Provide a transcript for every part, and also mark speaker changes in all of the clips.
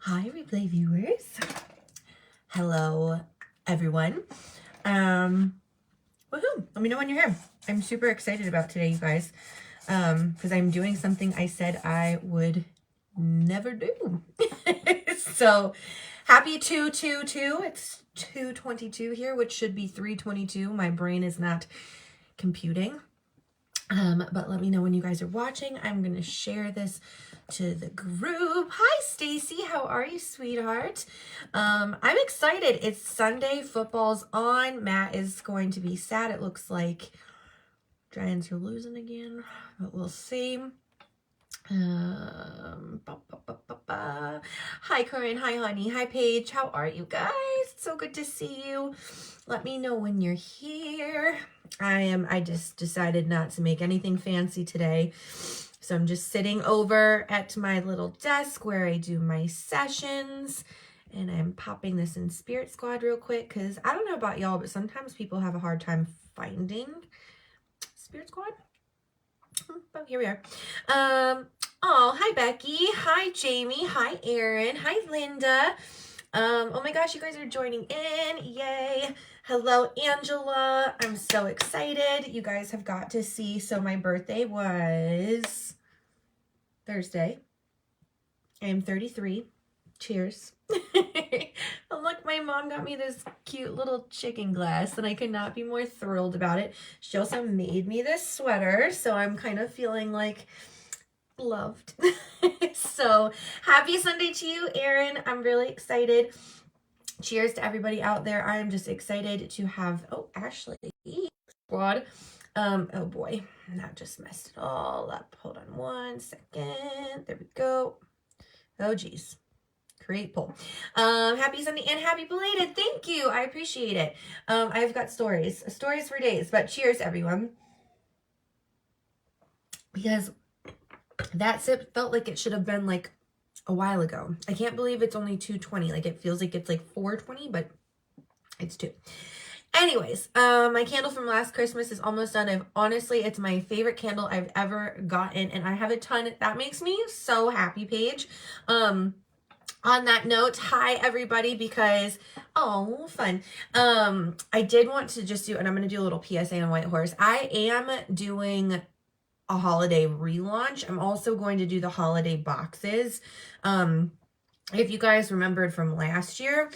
Speaker 1: Hi, replay viewers. Hello, everyone. Woohoo! Let me know when you're here. I'm super excited about today, you guys, because I'm doing something I said I would never do. So, happy 222. It's 2:22 here, which should be 3:22. My brain is not computing. But let me know when you guys are watching. I'm going to share this to the group. Hi, Stacy. How are you, sweetheart? I'm excited. It's Sunday. Football's on. Matt is going to be sad. It looks like Giants are losing again, but we'll see. Hi, Corinne. Hi, honey. Hi, Paige. How are you guys? It's so good to see you. Let me know when you're here. I just decided not to make anything fancy today. So I'm just sitting over at my little desk where I do my sessions. And I'm popping this in Spirit Squad real quick because I don't know about y'all, but sometimes people have a hard time finding Spirit Squad. But here we are. Oh, hi, Becky. Hi, Jamie. Hi, Erin. Hi, Linda. Oh my gosh, you guys are joining in. Yay. Hello, Angela. I'm so excited. You guys have got to see. So my birthday was Thursday. I am 33. Cheers. And look, my mom got me this cute little chicken glass, and I could not be more thrilled about it. She also made me this sweater, so I'm kind of feeling like loved. So happy Sunday to you, Erin. I'm really excited. Cheers to everybody out there. I'm just excited to have, oh, Ashley Squad. Oh boy, that just messed it all up. Hold on one second. There we go. Oh geez. Create poll. Happy Sunday and happy belated. Thank you. I appreciate it. I've got stories for days, but cheers everyone. Because that sip felt like it should have been like a while ago. I can't believe it's only 2:20. Like it feels like it's like 4:20, but it's 2. Anyways, my candle from last Christmas is almost done. Honestly, it's my favorite candle I've ever gotten, and I have a ton. That makes me so happy, Paige. On that note, hi everybody, because oh fun. I did want to just do, and I'm gonna do a little PSA on White Horse. I am doing a holiday relaunch. I'm also going to do the holiday boxes. If you guys remembered from last year,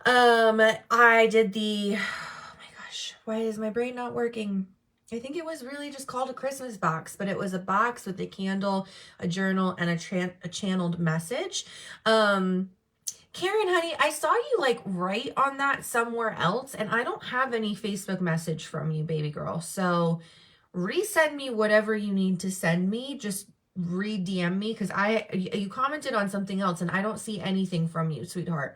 Speaker 1: I did the, oh my gosh, why is my brain not working? I think it was really just called a Christmas box, but it was a box with a candle, a journal, and a channeled message. Karen, honey, I saw you like write on that somewhere else, and I don't have any Facebook message from you, baby girl. So resend me whatever you need to send me. Just re-DM me, because you commented on something else, and I don't see anything from you, sweetheart.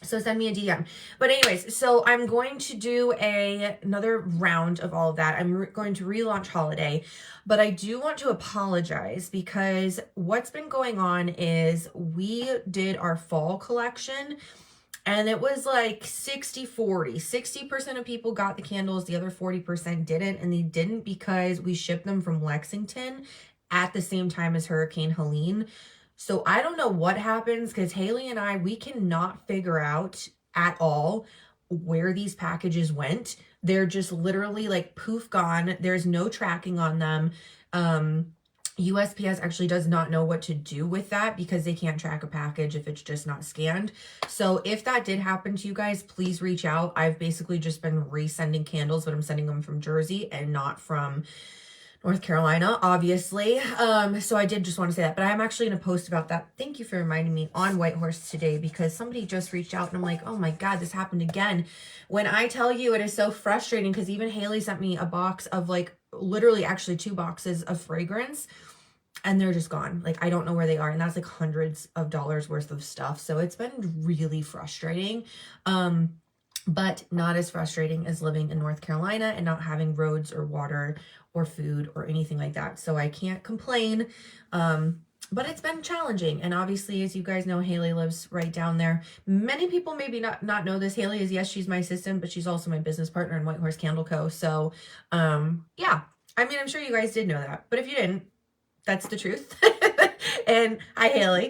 Speaker 1: So send me a DM. But anyways, so I'm going to do another round of all of that. I'm going to relaunch holiday, but I do want to apologize because what's been going on is we did our fall collection and it was like 60-40. 60% of people got the candles, the other 40% didn't, and they didn't because we shipped them from Lexington at the same time as Hurricane Helene. So I don't know what happens because Haley and I, we cannot figure out at all where these packages went. They're just literally like poof gone. There's no tracking on them. USPS actually does not know what to do with that because they can't track a package if it's just not scanned. So if that did happen to you guys, please reach out. I've basically just been resending candles, but I'm sending them from Jersey and not from North Carolina, obviously. So I did just want to say that, but I'm actually going to post about that. Thank you for reminding me on White Horse today, because somebody just reached out and I'm like, oh my God, this happened again. When I tell you, it is so frustrating because even Haley sent me a box of like literally actually 2 boxes of fragrance and they're just gone. Like, I don't know where they are. And that's like hundreds of dollars worth of stuff. So it's been really frustrating. But not as frustrating as living in North Carolina and not having roads or water or food or anything like that. So I can't complain. But it's been challenging. And obviously, as you guys know, Haley lives right down there. Many people maybe not know this. Haley is, yes, she's my assistant, but she's also my business partner in White Horse Candle Co. So, yeah. I mean, I'm sure you guys did know that. But if you didn't, that's the truth. And hi, Haley.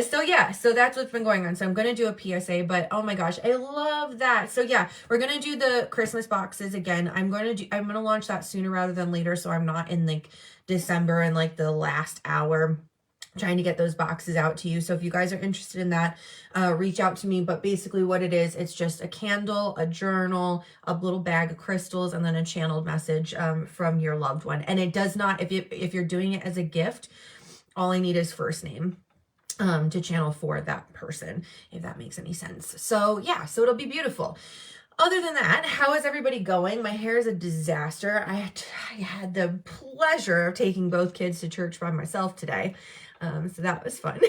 Speaker 1: So yeah, so that's what's been going on. So I'm going to do a PSA, but oh my gosh, I love that. So yeah, we're going to do the Christmas boxes again. I'm going to launch that sooner rather than later. So I'm not in like December and like the last hour trying to get those boxes out to you. So if you guys are interested in that, reach out to me. But basically what it is, it's just a candle, a journal, a little bag of crystals, and then a channeled message from your loved one. And it does not, if you're doing it as a gift, all I need is first name to channel for that person, if that makes any sense. So yeah, so it'll be beautiful. Other than that, how is everybody going? My hair is a disaster. I had the pleasure of taking both kids to church by myself today. So that was fun.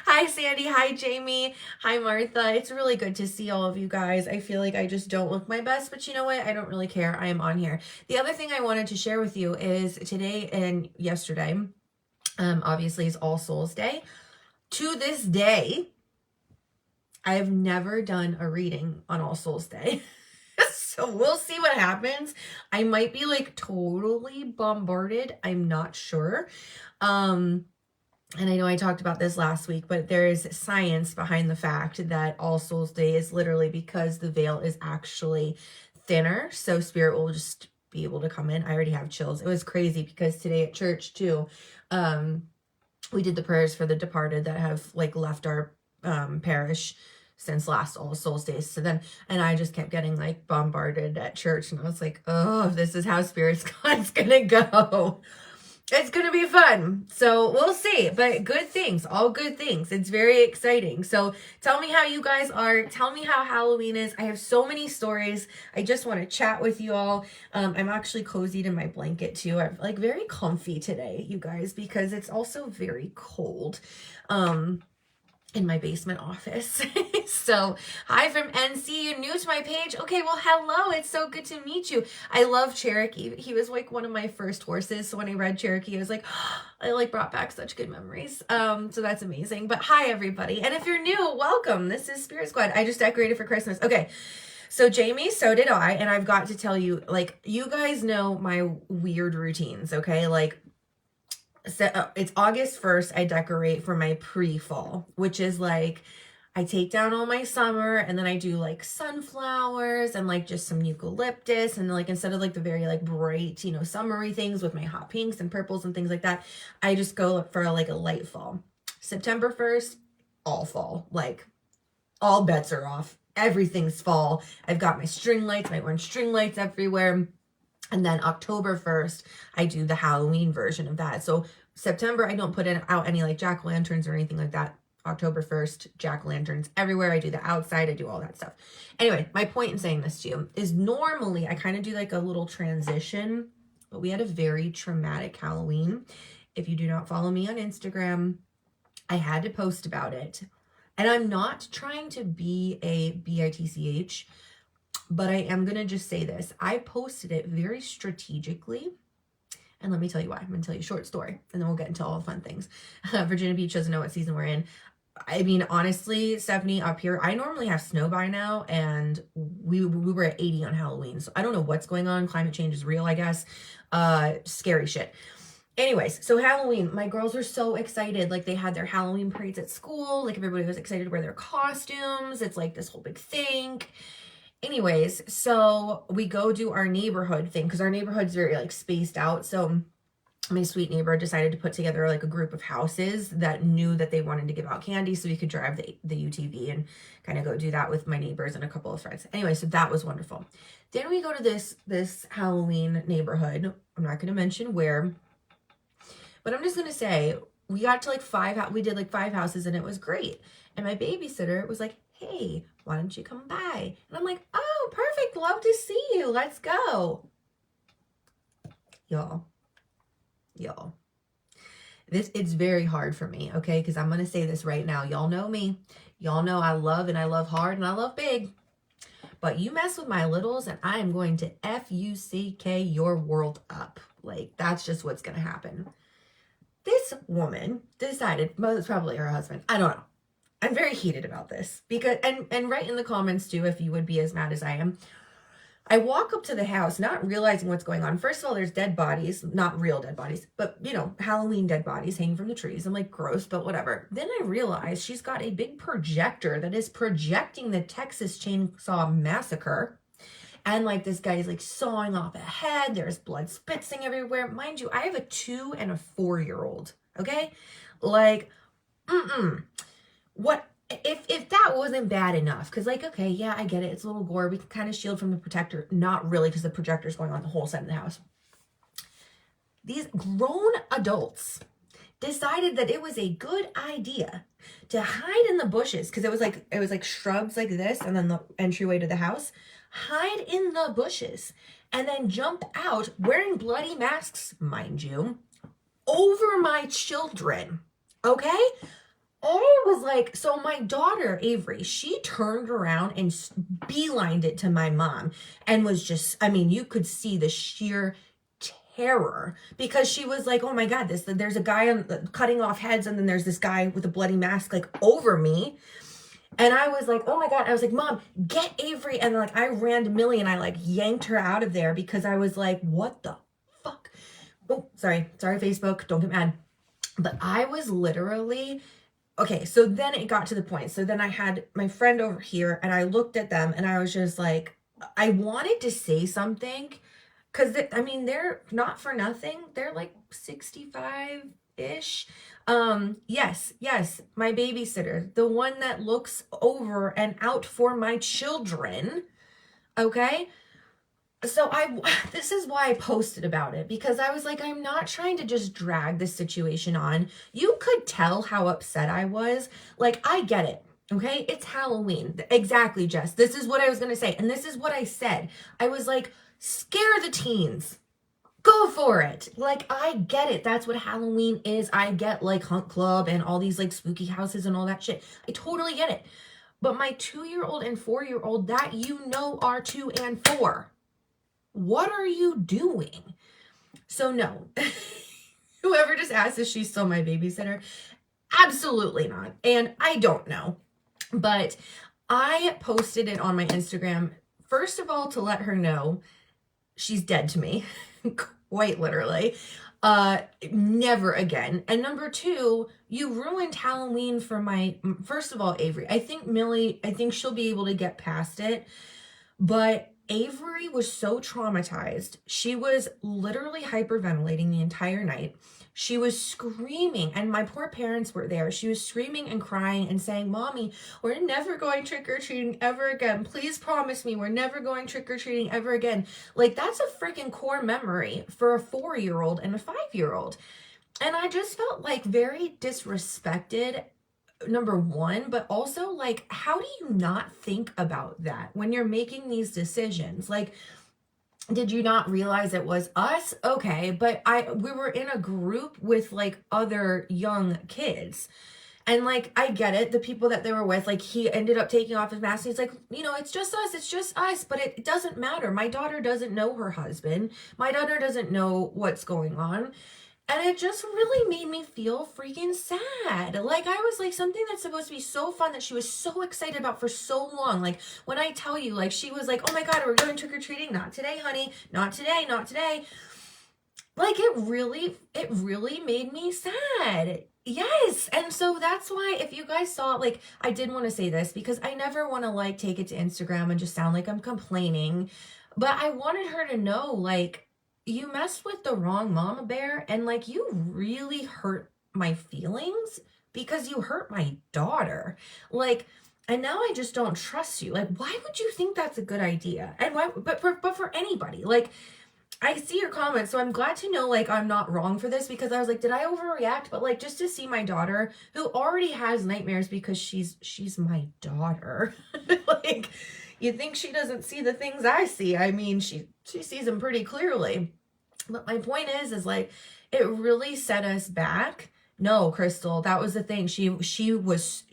Speaker 1: Hi, Sandy. Hi, Jamie. Hi, Martha. It's really good to see all of you guys. I feel like I just don't look my best, but you know what? I don't really care. I am on here. The other thing I wanted to share with you is today and yesterday, obviously is All Souls Day. To this day, I have never done a reading on All Souls Day. So we'll see what happens. I might be like totally bombarded. I'm not sure. And I know I talked about this last week, but there is science behind the fact that All Souls Day is literally because the veil is actually thinner. So spirit will just be able to come in. I already have chills. It was crazy because today at church too, we did the prayers for the departed that have like left our parish since last All Souls Day. So then, and I just kept getting like bombarded at church, and I was like, oh, this is how Spirit's God's gonna go. It's going to be fun. So we'll see, but good things, all good things. It's very exciting. So tell me how you guys are. Tell me how Halloween is. I have so many stories. I just want to chat with you all. I'm actually cozied in my blanket too. I'm like very comfy today, you guys, because it's also very cold. In my basement office. So hi from NC, you're new to my page. Okay, well, hello, it's so good to meet you. I love Cherokee. He was like one of my first horses. So when I read Cherokee, I was like, oh, I like brought back such good memories. So that's amazing. But hi everybody. And if you're new, welcome. This is Spirit Squad. I just decorated for Christmas. Okay. So Jamie, so did I. And I've got to tell you, like, you guys know my weird routines. Okay. Like, so it's August 1st, I decorate for my pre-fall, which is like, I take down all my summer and then I do like sunflowers and like just some eucalyptus, and like instead of like the very like bright, you know, summery things with my hot pinks and purples and things like that, I just go for like a light fall. September 1st, all fall, like all bets are off. Everything's fall. I've got my string lights, my orange string lights everywhere. And then October 1st, I do the Halloween version of that. So September, I don't put out any like jack-o'-lanterns or anything like that. October 1st, jack-o'-lanterns everywhere. I do the outside. I do all that stuff. Anyway, my point in saying this to you is normally I kind of do like a little transition, but we had a very traumatic Halloween. If you do not follow me on Instagram, I had to post about it. And I'm not trying to be a bitch, but I am going to just say this. I posted it very strategically. And let me tell you why. I'm going to tell you a short story, and then we'll get into all the fun things. Virginia Beach doesn't know what season we're in. I mean, honestly, Stephanie, up here, I normally have snow by now, and we were at 80 on Halloween. So I don't know what's going on. Climate change is real, I guess. Scary shit. Anyways, so Halloween, my girls were so excited. Like, they had their Halloween parades at school. Like, everybody was excited to wear their costumes. It's like this whole big thing. Anyways, so we go do our neighborhood thing because our neighborhood's very like spaced out. So my sweet neighbor decided to put together like a group of houses that knew that they wanted to give out candy, so we could drive the UTV and kind of go do that with my neighbors and a couple of friends. Anyway, so that was wonderful. Then we go to this Halloween neighborhood. I'm not going to mention where, but I'm just going to say we got to like we did like 5 houses, and it was great. And my babysitter was like, hey, why don't you come by? And I'm like, oh, perfect. Love to see you. Let's go. Y'all. It's very hard for me, okay? Because I'm going to say this right now. Y'all know me. Y'all know I love hard and I love big. But you mess with my littles and I am going to F-U-C-K your world up. Like, that's just what's going to happen. This woman decided, well, it's probably her husband. I don't know. I'm very heated about this because, and write in the comments too if you would be as mad as I am. I walk up to the house, not realizing what's going on. First of all, there's dead bodies, not real dead bodies, but Halloween dead bodies hanging from the trees. I'm like, gross, but whatever. Then I realize she's got a big projector that is projecting the Texas Chainsaw Massacre. And like this guy is like sawing off a head. There's blood spitzing everywhere. Mind you, I have a 2 and a 4-year-old. Okay? Like, what if that wasn't bad enough? Because like, okay, yeah, I get it. It's a little gore. We can kind of shield from the projector. Not really, because the projector is going on the whole side of the house. These grown adults decided that it was a good idea to hide in the bushes, because it was like shrubs like this, and then the entryway to the house. Hide in the bushes and then jump out wearing bloody masks, mind you, over my children. Okay? I was like, so my daughter, Avery, she turned around and beelined it to my mom and was just, I mean, you could see the sheer terror, because she was like, oh my God, there's a guy cutting off heads, and then there's this guy with a bloody mask like over me. And I was like, oh my God. I was like, Mom, get Avery. And like, I ran to Millie and I like yanked her out of there, because I was like, what the fuck? Oh, sorry, Facebook. Don't get mad. But I was literally, okay. So then it got to the point. So then I had my friend over here and I looked at them and I was just like, I wanted to say something, because I mean, they're not for nothing. They're like 65-ish. Yes, my babysitter, the one that looks over and out for my children. Okay. So this is why I posted about it, because I was like, I'm not trying to just drag this situation on. You could tell how upset I was. Like, I get it. Okay. It's Halloween. Exactly, Jess. This is what I was going to say. And this is what I said. I was like, scare the teens. Go for it. Like, I get it. That's what Halloween is. I get like Hunt Club and all these like spooky houses and all that shit. I totally get it. But my 2-year-old and 4-year-old that are 2 and 4. What are you doing? So no. Whoever just asked if she's still my babysitter, absolutely not. And I don't know. But I posted it on my Instagram, first of all, to let her know she's dead to me. Quite literally. Never again. And number 2, you ruined Halloween for first of all, Avery. I think she'll be able to get past it. But Avery was so traumatized. She was literally hyperventilating the entire night. She was screaming, and my poor parents were there. She was screaming and crying and saying, Mommy, we're never going trick-or-treating ever again. Please promise me we're never going trick-or-treating ever again. Like, that's a freaking core memory for a 4-year-old and a 5-year-old. And I just felt like very disrespected, number 1, but also like, how do you not think about that when you're making these decisions? Like, did you not realize it was us? Okay, but we were in a group with like other young kids. And like, I get it. The people that they were with, like, he ended up taking off his mask. He's like, it's just us. But it doesn't matter. My daughter doesn't know her husband. My daughter doesn't know what's going on. And it just really made me feel freaking sad. Like, I was like, something that's supposed to be so fun that she was so excited about for so long. Like, when I tell you, like, she was like, oh my God, we're going trick-or-treating. Not today, honey. Not today, not today. Like, it really made me sad. Yes. And so that's why, if you guys saw, like, I did want to say this, because I never want to like take it to Instagram and just sound like I'm complaining. But I wanted her to know, like, you messed with the wrong mama bear, and like, you really hurt my feelings because you hurt my daughter. Like, and now I just don't trust you. Like, why would you think that's a good idea? And why, but for anybody, like, I see your comments, so I'm glad to know, like, I'm not wrong for this, because I was like, did I overreact? But like, just to see my daughter, who already has nightmares because she's my daughter. Like, you think she doesn't see the things I see? I mean, she sees them pretty clearly. But my point is like, it really set us back. No, Crystal, that was the thing. She was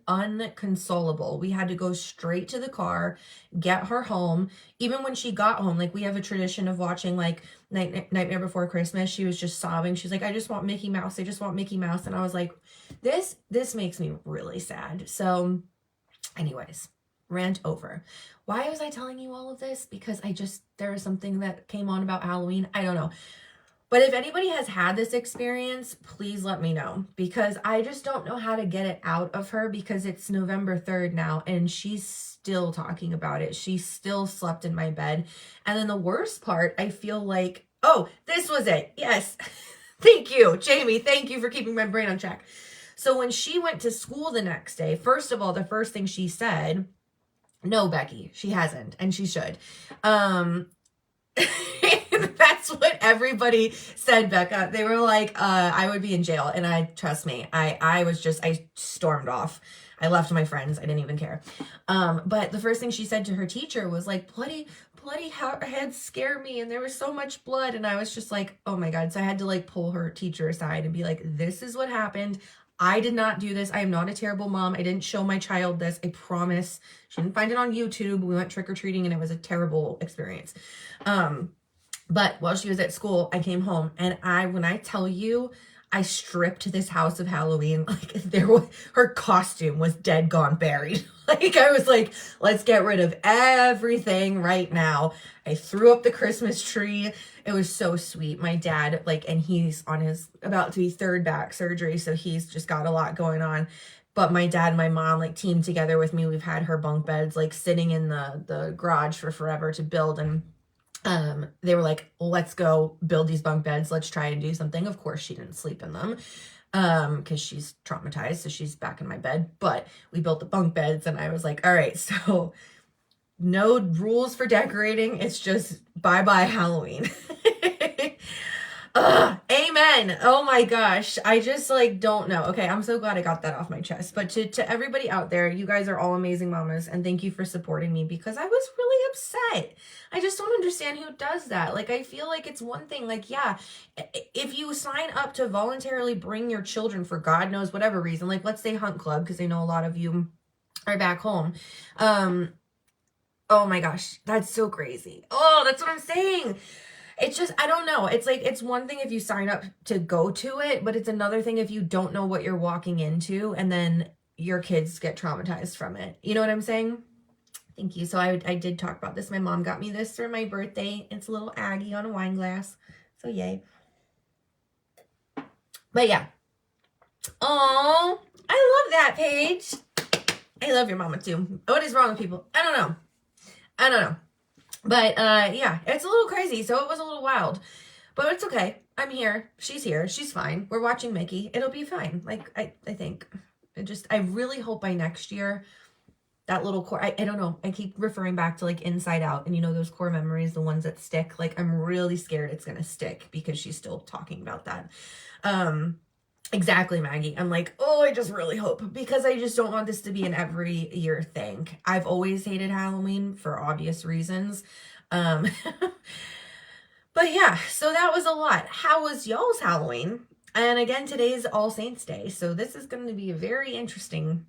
Speaker 1: unconsolable. We had to go straight to the car, get her home. Even when she got home, like, we have a tradition of watching like Nightmare Before Christmas. She was just sobbing. She's like, I just want Mickey Mouse. I just want Mickey Mouse. And I was like, this makes me really sad. So anyways, Rant over. Why was I telling you all of this? Because there was something that came on about Halloween. I don't know. But if anybody has had this experience, please let me know, because I just don't know how to get it out of her, because it's November 3rd now and she's still talking about it. She still slept in my bed. And then the worst part, I feel like, oh, this was it. Yes. Thank you, Jamie. Thank you for keeping my brain on track. So when she went to school the next day, first of all, the first thing she said, no, Becky, she hasn't, and she should. That's what everybody said, Becca. They were like, I would be in jail. And trust me, I stormed off. I left my friends. I didn't even care. But the first thing she said to her teacher was like, bloody heads scare me. And there was so much blood. And I was just like, oh my God. So I had to like pull her teacher aside and be like, this is what happened. I did not do this. I am not a terrible mom. I didn't show my child this. I promise. She didn't find it on YouTube. We went trick-or-treating and it was a terrible experience. But while she was at school, I came home and when I tell you, I stripped this house of Halloween. Like her costume was dead, gone, buried. Like I was like, let's get rid of everything right now. I threw up the Christmas tree. It was so sweet. My dad, and he's on his about to be third back surgery. So he's just got a lot going on. But my dad and my mom teamed together with me. We've had her bunk beds sitting in the garage for forever to build, and they were like, let's go build these bunk beds. Let's try and do something. Of course, she didn't sleep in them because she's traumatized. So she's back in my bed. But we built the bunk beds and I was like, all right, so no rules for decorating. It's just bye-bye Halloween. Amen. Oh my gosh. I just don't know. Okay. I'm so glad I got that off my chest. But to everybody out there, you guys are all amazing mamas, and thank you for supporting me, because I was really upset. I just don't understand who does that. I feel like it's one thing, yeah, if you sign up to voluntarily bring your children for God knows whatever reason, let's say Hunt Club, because I know a lot of you are back home. Oh my gosh, that's so crazy. Oh, that's what I'm saying. It's just, I don't know. It's one thing if you sign up to go to it, but it's another thing if you don't know what you're walking into and then your kids get traumatized from it. You know what I'm saying? Thank you. So I did talk about this. My mom got me this for my birthday. It's a little Aggie on a wine glass. So yay. But yeah. Oh, I love that, Paige. I love your mama too. What is wrong with people? I don't know. But, yeah, it's a little crazy. So it was a little wild, but it's okay. I'm here. She's here. She's fine. We're watching Mickey. It'll be fine. I think I really hope by next year, that little core, I don't know. I keep referring back to Inside Out, and those core memories, the ones that stick. I'm really scared it's going to stick because she's still talking about that. Exactly, Maggie. I'm oh, I just really hope, because I just don't want this to be an every year thing. I've always hated Halloween for obvious reasons. But yeah, so that was a lot. How was y'all's Halloween? And again, today's All Saints Day. So this is going to be a very interesting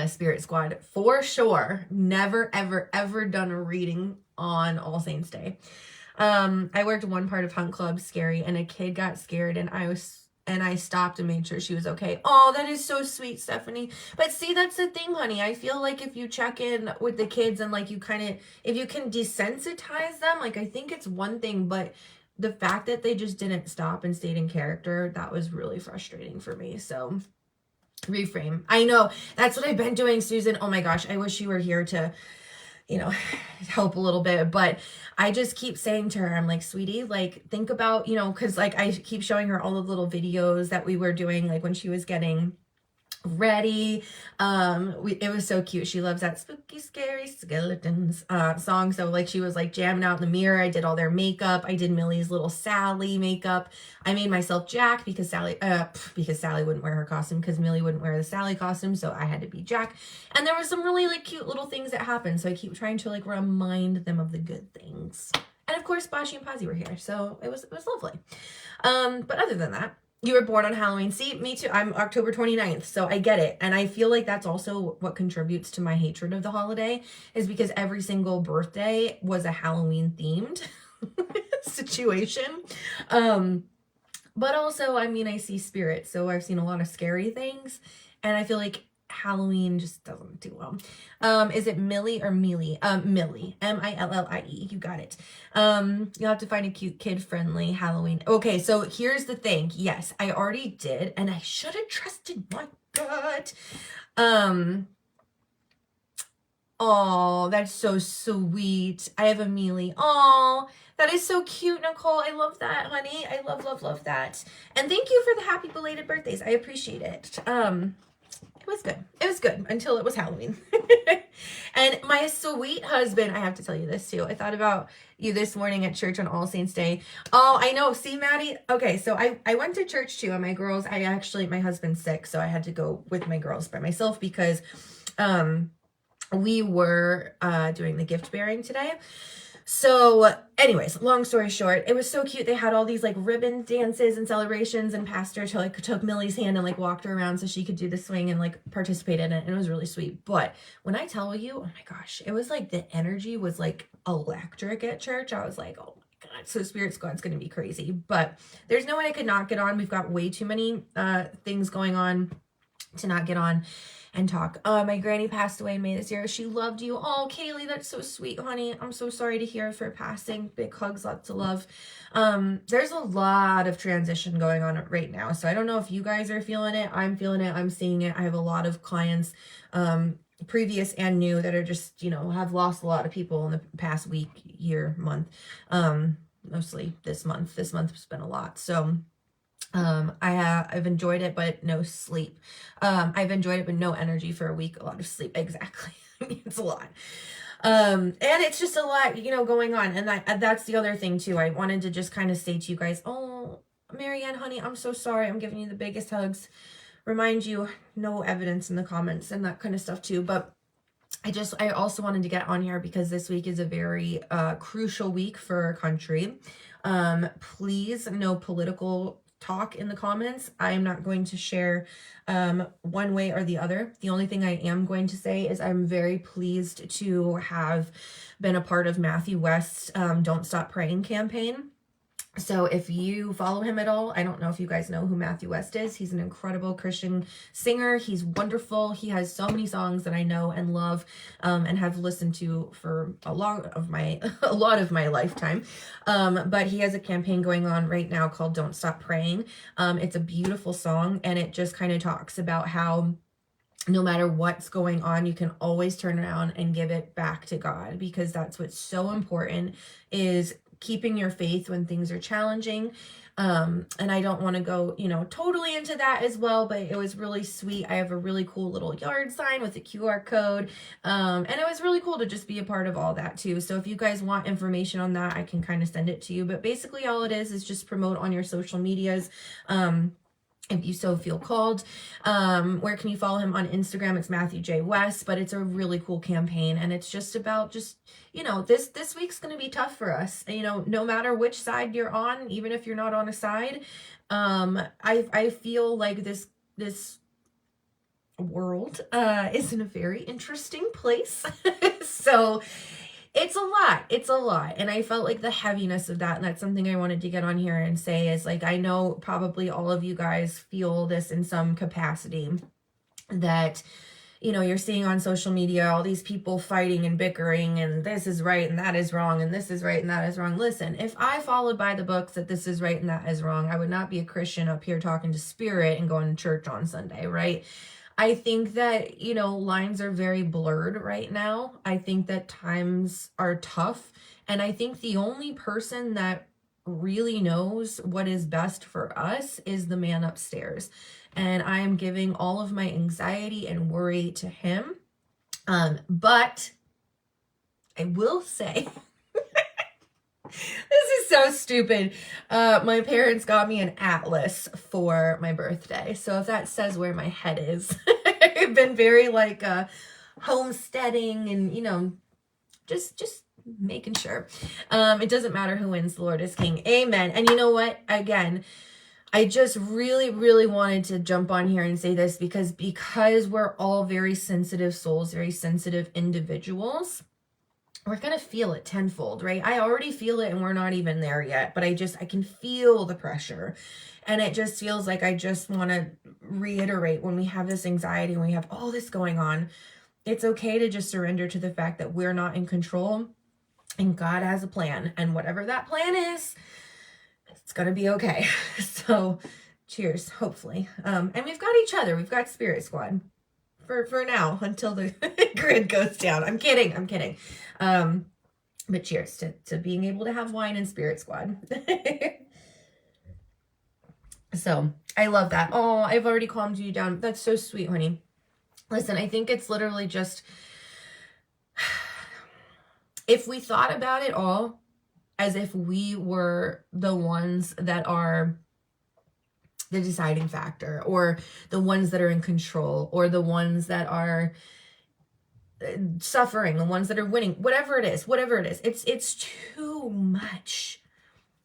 Speaker 1: Spirit Squad for sure. Never, ever, ever done a reading on All Saints Day. I worked one part of Hunt Club Scary, and a kid got scared, and I stopped and made sure she was okay. Oh, that is so sweet, Stephanie. But see, that's the thing, honey. I feel if you check in with the kids and if you can desensitize them, I think it's one thing, but the fact that they just didn't stop and stayed in character, that was really frustrating for me. So reframe. I know that's what I've been doing, Susan. Oh my gosh. I wish you were here to, help a little bit, but I just keep saying to her, I'm sweetie, think about, cause I keep showing her all the little videos that we were doing, when she was getting ready. It was so cute. She loves that spooky, scary skeletons, song. So she was jamming out in the mirror. I did all their makeup. I did Millie's little Sally makeup. I made myself Jack because Sally wouldn't wear her costume, because Millie wouldn't wear the Sally costume. So I had to be Jack. And there were some really cute little things that happened. So I keep trying to remind them of the good things. And of course, Bashi and Pazzi were here. So it was lovely. But other than that, you were born on Halloween. See, me too. I'm October 29th, so I get it. And I feel that's also what contributes to my hatred of the holiday, is because every single birthday was a Halloween themed situation. But also, I see spirits, so I've seen a lot of scary things. And I feel Halloween just doesn't do well. Is it Millie or Mealy? Millie, Millie. You got it. You'll have to find a cute kid-friendly Halloween. Okay, so here's the thing. Yes, I already did, and I should have trusted my gut. Oh, that's so sweet. I have a Mealy. Oh, that is so cute, Nicole. I love that, honey. I love, love, love that. And thank you for the happy belated birthdays. I appreciate it. It was good. It was good until it was Halloween. And my sweet husband, I have to tell you this too. I thought about you this morning at church on All Saints Day. Oh, I know. See, Maddie? Okay, so I went to church too, and my girls, my husband's sick, so I had to go with my girls by myself because we were doing the gift bearing today. So anyways, long story short, it was so cute. They had all these like ribbon dances and celebrations, and pastor took Millie's hand and like walked her around so she could do the swing and like participate in it. And it was really sweet. But when I tell you, oh my gosh, it was like the energy was like electric at church. I was like, oh my God, so Spirit Squad's going to be crazy. But there's no way I could not get on. We've got way too many things going on to not get on and talk. My granny passed away in May this year. She loved you. Oh, Kaylee, that's so sweet, honey. I'm so sorry to hear of her passing. Big hugs, lots of love. There's a lot of transition going on right now. So I don't know if you guys are feeling it. I'm feeling it. I'm seeing it. I have a lot of clients, previous and new, that are just, have lost a lot of people in the past week, year, month. Mostly this month. This month has been a lot. So I've enjoyed it, but no sleep. I've enjoyed it, but no energy for a week. A lot of sleep. Exactly. It's a lot. And it's just a lot, going on. And that's the other thing too. I wanted to just kind of say to you guys, oh, Marianne, honey, I'm so sorry. I'm giving you the biggest hugs. Remind you, no evidence in the comments and that kind of stuff too. But I also wanted to get on here because this week is a very crucial week for our country. Please, no political talk in the comments. I am not going to share one way or the other. The only thing I am going to say is I'm very pleased to have been a part of Matthew West's Don't Stop Praying campaign. So if you follow him at all, I don't know if you guys know who Matthew West is. He's an incredible Christian singer. He's wonderful. He has so many songs that I know and love, and have listened to for a lot of my lifetime. But he has a campaign going on right now called Don't Stop Praying. It's a beautiful song, and it just kind of talks about how no matter what's going on, you can always turn around and give it back to God, because that's what's so important, is keeping your faith when things are challenging. And I don't want to go, totally into that as well, but it was really sweet. I have a really cool little yard sign with a QR code. And it was really cool to just be a part of all that too. So if you guys want information on that, I can kind of send it to you. But basically all it is just promote on your social medias. If you so feel called. Where can you follow him? On Instagram, it's Matthew J. West, but it's a really cool campaign, and it's just about this week's going to be tough for us. No matter which side you're on, even if you're not on a side, I feel like this world is in a very interesting place. So it's a lot. And I felt like the heaviness of that. And that's something I wanted to get on here and say is, like, I know probably all of you guys feel this in some capacity, that, you're seeing on social media, all these people fighting and bickering, and this is right and that is wrong, and this is right and that is wrong. Listen, if I followed by the books that this is right and that is wrong, I would not be a Christian up here talking to Spirit and going to church on Sunday, right? I think that, lines are very blurred right now. I think that times are tough. And I think the only person that really knows what is best for us is the man upstairs. And I am giving all of my anxiety and worry to him. But I will say, this is so stupid. My parents got me an atlas for my birthday. So if that says where my head is, I've been very homesteading and, just making sure. It doesn't matter who wins, the Lord is King. Amen. And you know what? Again, I just really, really wanted to jump on here and say this because we're all very sensitive souls, very sensitive individuals. We're going to feel it tenfold, right? I already feel it and we're not even there yet, but I can feel the pressure. And it just feels like I just want to reiterate, when we have this anxiety, when we have all this going on, it's okay to just surrender to the fact that we're not in control and God has a plan, and whatever that plan is, it's going to be okay. So cheers, hopefully. And we've got each other. We've got Spirit Squad for now until the grid goes down. I'm kidding. But cheers to being able to have wine and Spirit Squad. So I love that. Oh, I've already calmed you down. That's so sweet, honey. Listen, I think it's literally just, if we thought about it all as if we were the ones that are the deciding factor, or the ones that are in control, or the ones that are suffering, the ones that are winning, whatever it is, it's too much.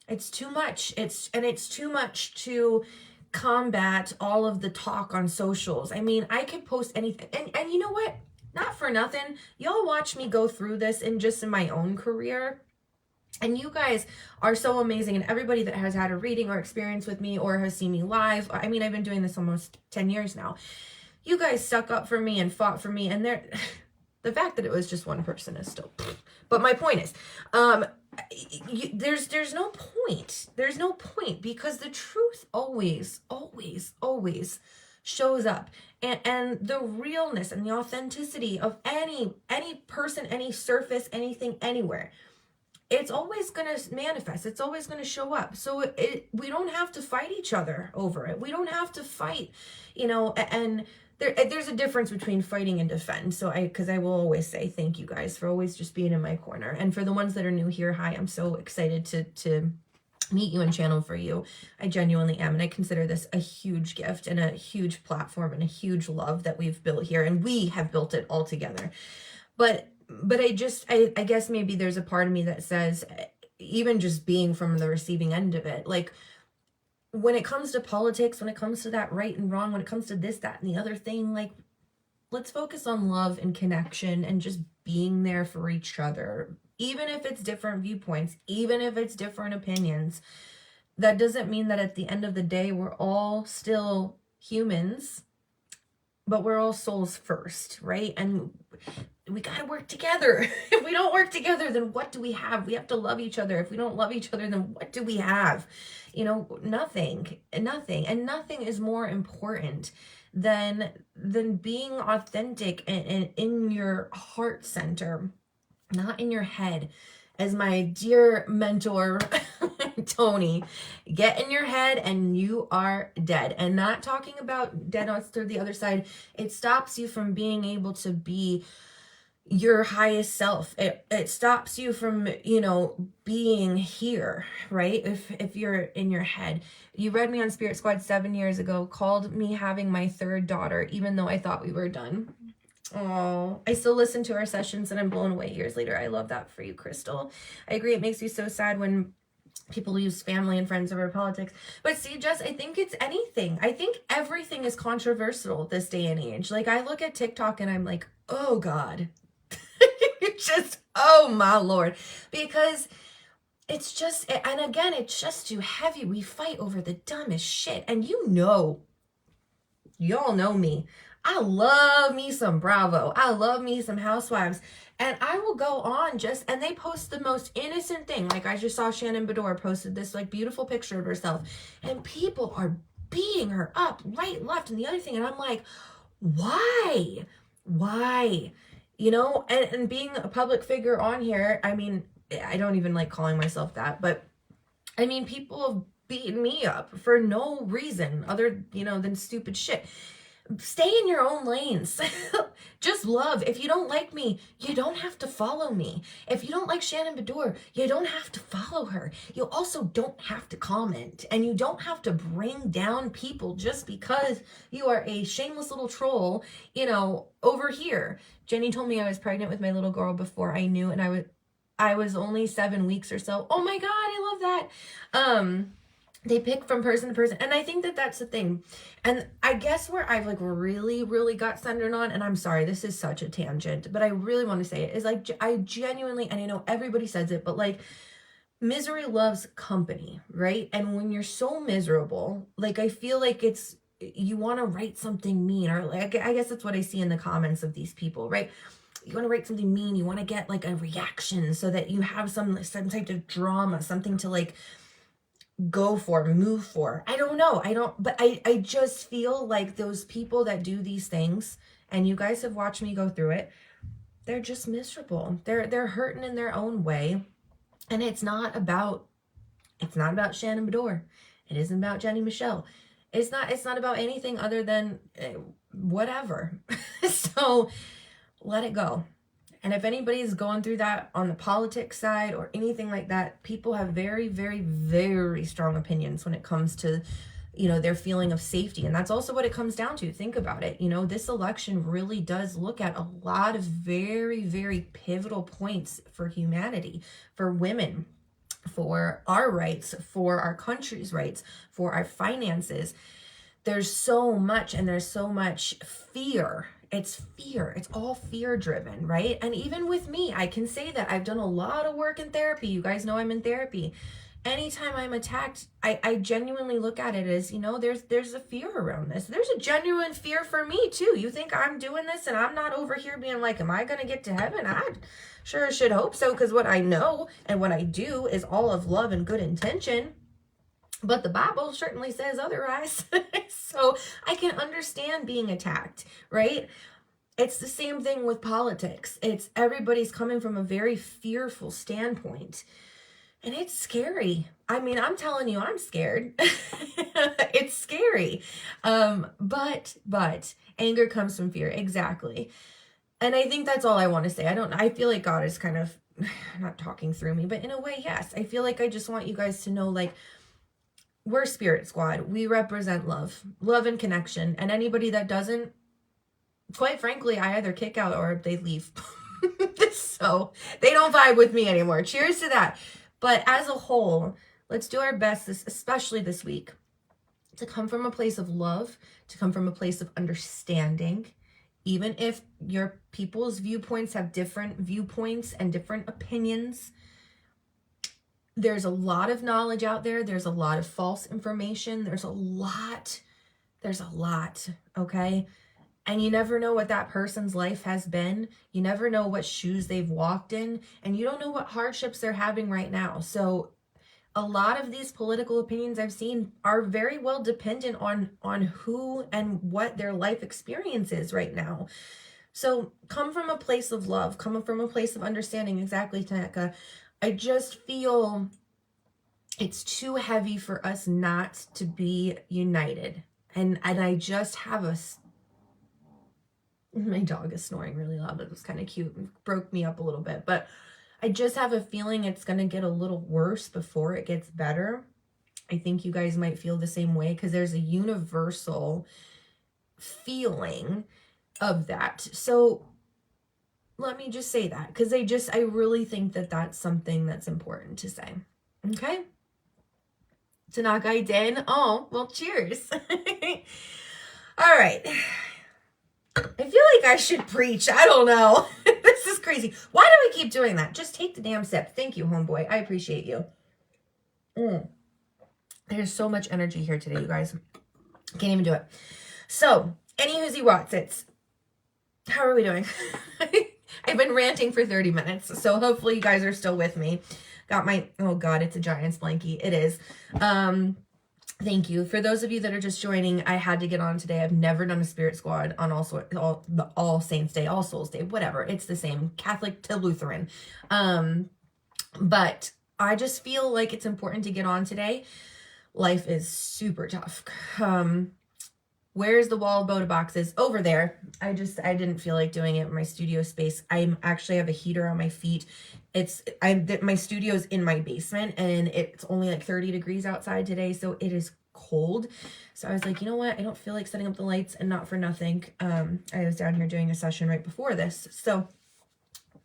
Speaker 1: It's too much. It's too much to combat all of the talk on socials. I mean, I could post anything, and you know what? Not for nothing, y'all watch me go through this in my own career. And you guys are so amazing. And everybody that has had a reading or experience with me or has seen me live, I mean, I've been doing this almost 10 years now. You guys stuck up for me and fought for me. And the fact that it was just one person is still, but my point is, there's no point. There's no point, because the truth always shows up. And the realness and the authenticity of any person, any surface, anything, anywhere, it's always going to manifest. It's always going to show up. So we don't have to fight each other over it. We don't have to fight, and there's a difference between fighting and defend. So because I will always say thank you guys for always just being in my corner. And for the ones that are new here, hi, I'm so excited to meet you and channel for you. I genuinely am. And I consider this a huge gift and a huge platform and a huge love that we've built here. And we have built it all together. But I guess maybe there's a part of me that says, even just being from the receiving end of it, like, when it comes to politics, when it comes to that right and wrong, when it comes to this, that, and the other thing, like, let's focus on love and connection and just being there for each other. Even if it's different viewpoints, even if it's different opinions, that doesn't mean that at the end of the day, we're all still humans, but we're all souls first, right? And we got to work together. If we don't work together, then what do we have? We have to love each other. If we don't love each other, then what do we have? Nothing. And nothing is more important than being authentic and in your heart center, not in your head. As my dear mentor, Tony, get in your head and you are dead. And not talking about dead on the other side. It stops you from being able to be your highest self. It stops you from, being here, right? If you're in your head. You read me on Spirit Squad 7 years ago, called me having my third daughter, even though I thought we were done. Oh, I still listen to our sessions and I'm blown away years later. I love that for you, Crystal. I agree. It makes you so sad when people use family and friends over politics. But see, Jess, I think it's anything. I think everything is controversial this day and age. Like, I look at TikTok and I'm like, oh God, just, oh my Lord, because it's just, and again, it's just too heavy. We fight over the dumbest shit. And y'all know me. I love me some Bravo. I love me some Housewives. And I will go on and they post the most innocent thing. Like, I just saw Shannon Bedore posted this like beautiful picture of herself. And people are beating her up right, left, and the other thing. And I'm like, why? Why? And being a public figure on here, I mean, I don't even like calling myself that. But, I mean, people have beaten me up for no reason other, than stupid shit. Stay in your own lanes. Just love. If you don't like me, you don't have to follow me. If you don't like Shannon Bedore, you don't have to follow her. You also don't have to comment. And you don't have to bring down people just because you are a shameless little troll, over here. Jennie told me I was pregnant with my little girl before I knew, and I was only 7 weeks or so. Oh my God, I love that. They pick from person to person. And I think that that's the thing. And I guess where I've like really, really got centered on, and I'm sorry, this is such a tangent, but I really want to say it, is like, I genuinely, and I know everybody says it, but like, misery loves company, right? And when you're so miserable, like, I feel like you want to write something mean, or like, I guess that's what I see in the comments of these people, right? You want to write something mean, you want to get like a reaction so that you have some type of drama, something to like go for, move for. I don't know. But I just feel like those people that do these things, and you guys have watched me go through it, they're just miserable. They're hurting in their own way. And it's not about Shannon Bedore. It isn't about Jennie Michelle. It's not about anything other than whatever. So let it go. And if anybody's going through that on the politics side or anything like that, people have very, very, very strong opinions when it comes to, their feeling of safety. And that's also what it comes down to. Think about it. This election really does look at a lot of very, very pivotal points for humanity, for women, for our rights, for our country's rights, for our finances. There's so much, and there's so much fear. It's fear. It's all fear driven, right? And even with me, I can say that I've done a lot of work in therapy. You guys know I'm in therapy. Anytime I'm attacked, I genuinely look at it as, there's a fear around this. There's a genuine fear for me too. You think I'm doing this and I'm not over here being like, am I going to get to heaven? I sure should hope so, because what I know and what I do is all of love and good intention. But the Bible certainly says otherwise. So I can understand being attacked, right? It's the same thing with politics. Everybody's coming from a very fearful standpoint. And it's scary. I mean, I'm telling you, I'm scared. It's scary. But anger comes from fear. Exactly. And I think that's all I want to say. I feel like God is kind of not talking through me, but in a way, yes. I feel like I just want you guys to know, like, we're Spirit Squad. We represent love and connection. And anybody that doesn't, quite frankly, I either kick out or they leave. So they don't vibe with me anymore. Cheers to that. But as a whole, let's do our best, especially this week, to come from a place of love, to come from a place of understanding. Even if your people's viewpoints have different viewpoints and different opinions, there's a lot of knowledge out there. There's a lot of false information. There's a lot, okay? And you never know what that person's life has been. You never know what shoes they've walked in, and you don't know what hardships they're having right now. So a lot of these political opinions I've seen are very well dependent on who and what their life experience is right now. So come from a place of love, come from a place of understanding. Exactly, Tanaka. I just feel it's too heavy for us not to be united. And I just have my dog is snoring really loud. It was kind of cute and broke me up a little bit. But I just have a feeling it's going to get a little worse before it gets better. I think you guys might feel the same way, because there's a universal feeling of that. So let me just say that, because I really think that that's something that's important to say. Okay? Tanaka Den. Oh, well, cheers. All right. I feel like I should preach. I don't know. This is crazy. Why do I keep doing that? Just take the damn sip. Thank you, homeboy. I appreciate you. There's so much energy here today, you guys. Can't even do it. So, any whoozy Watsits. How are we doing? I've been ranting for 30 minutes, so hopefully you guys are still with me. Got my, oh God, it's a Giants blankie. It is. Thank you. For those of you that are just joining, I had to get on today. I've never done a Spirit Squad on All Saints Day, All Souls Day, whatever. It's the same, Catholic to Lutheran. But I just feel like it's important to get on today. Life is super tough. Where's the wall of Boda boxes? Over there. I didn't feel like doing it in my studio space. I actually have a heater on my feet. My studio's in my basement, and it's only like 30 degrees outside today, so it is cold. So I was like, you know what? I don't feel like setting up the lights, and not for nothing. I was down here doing a session right before this, so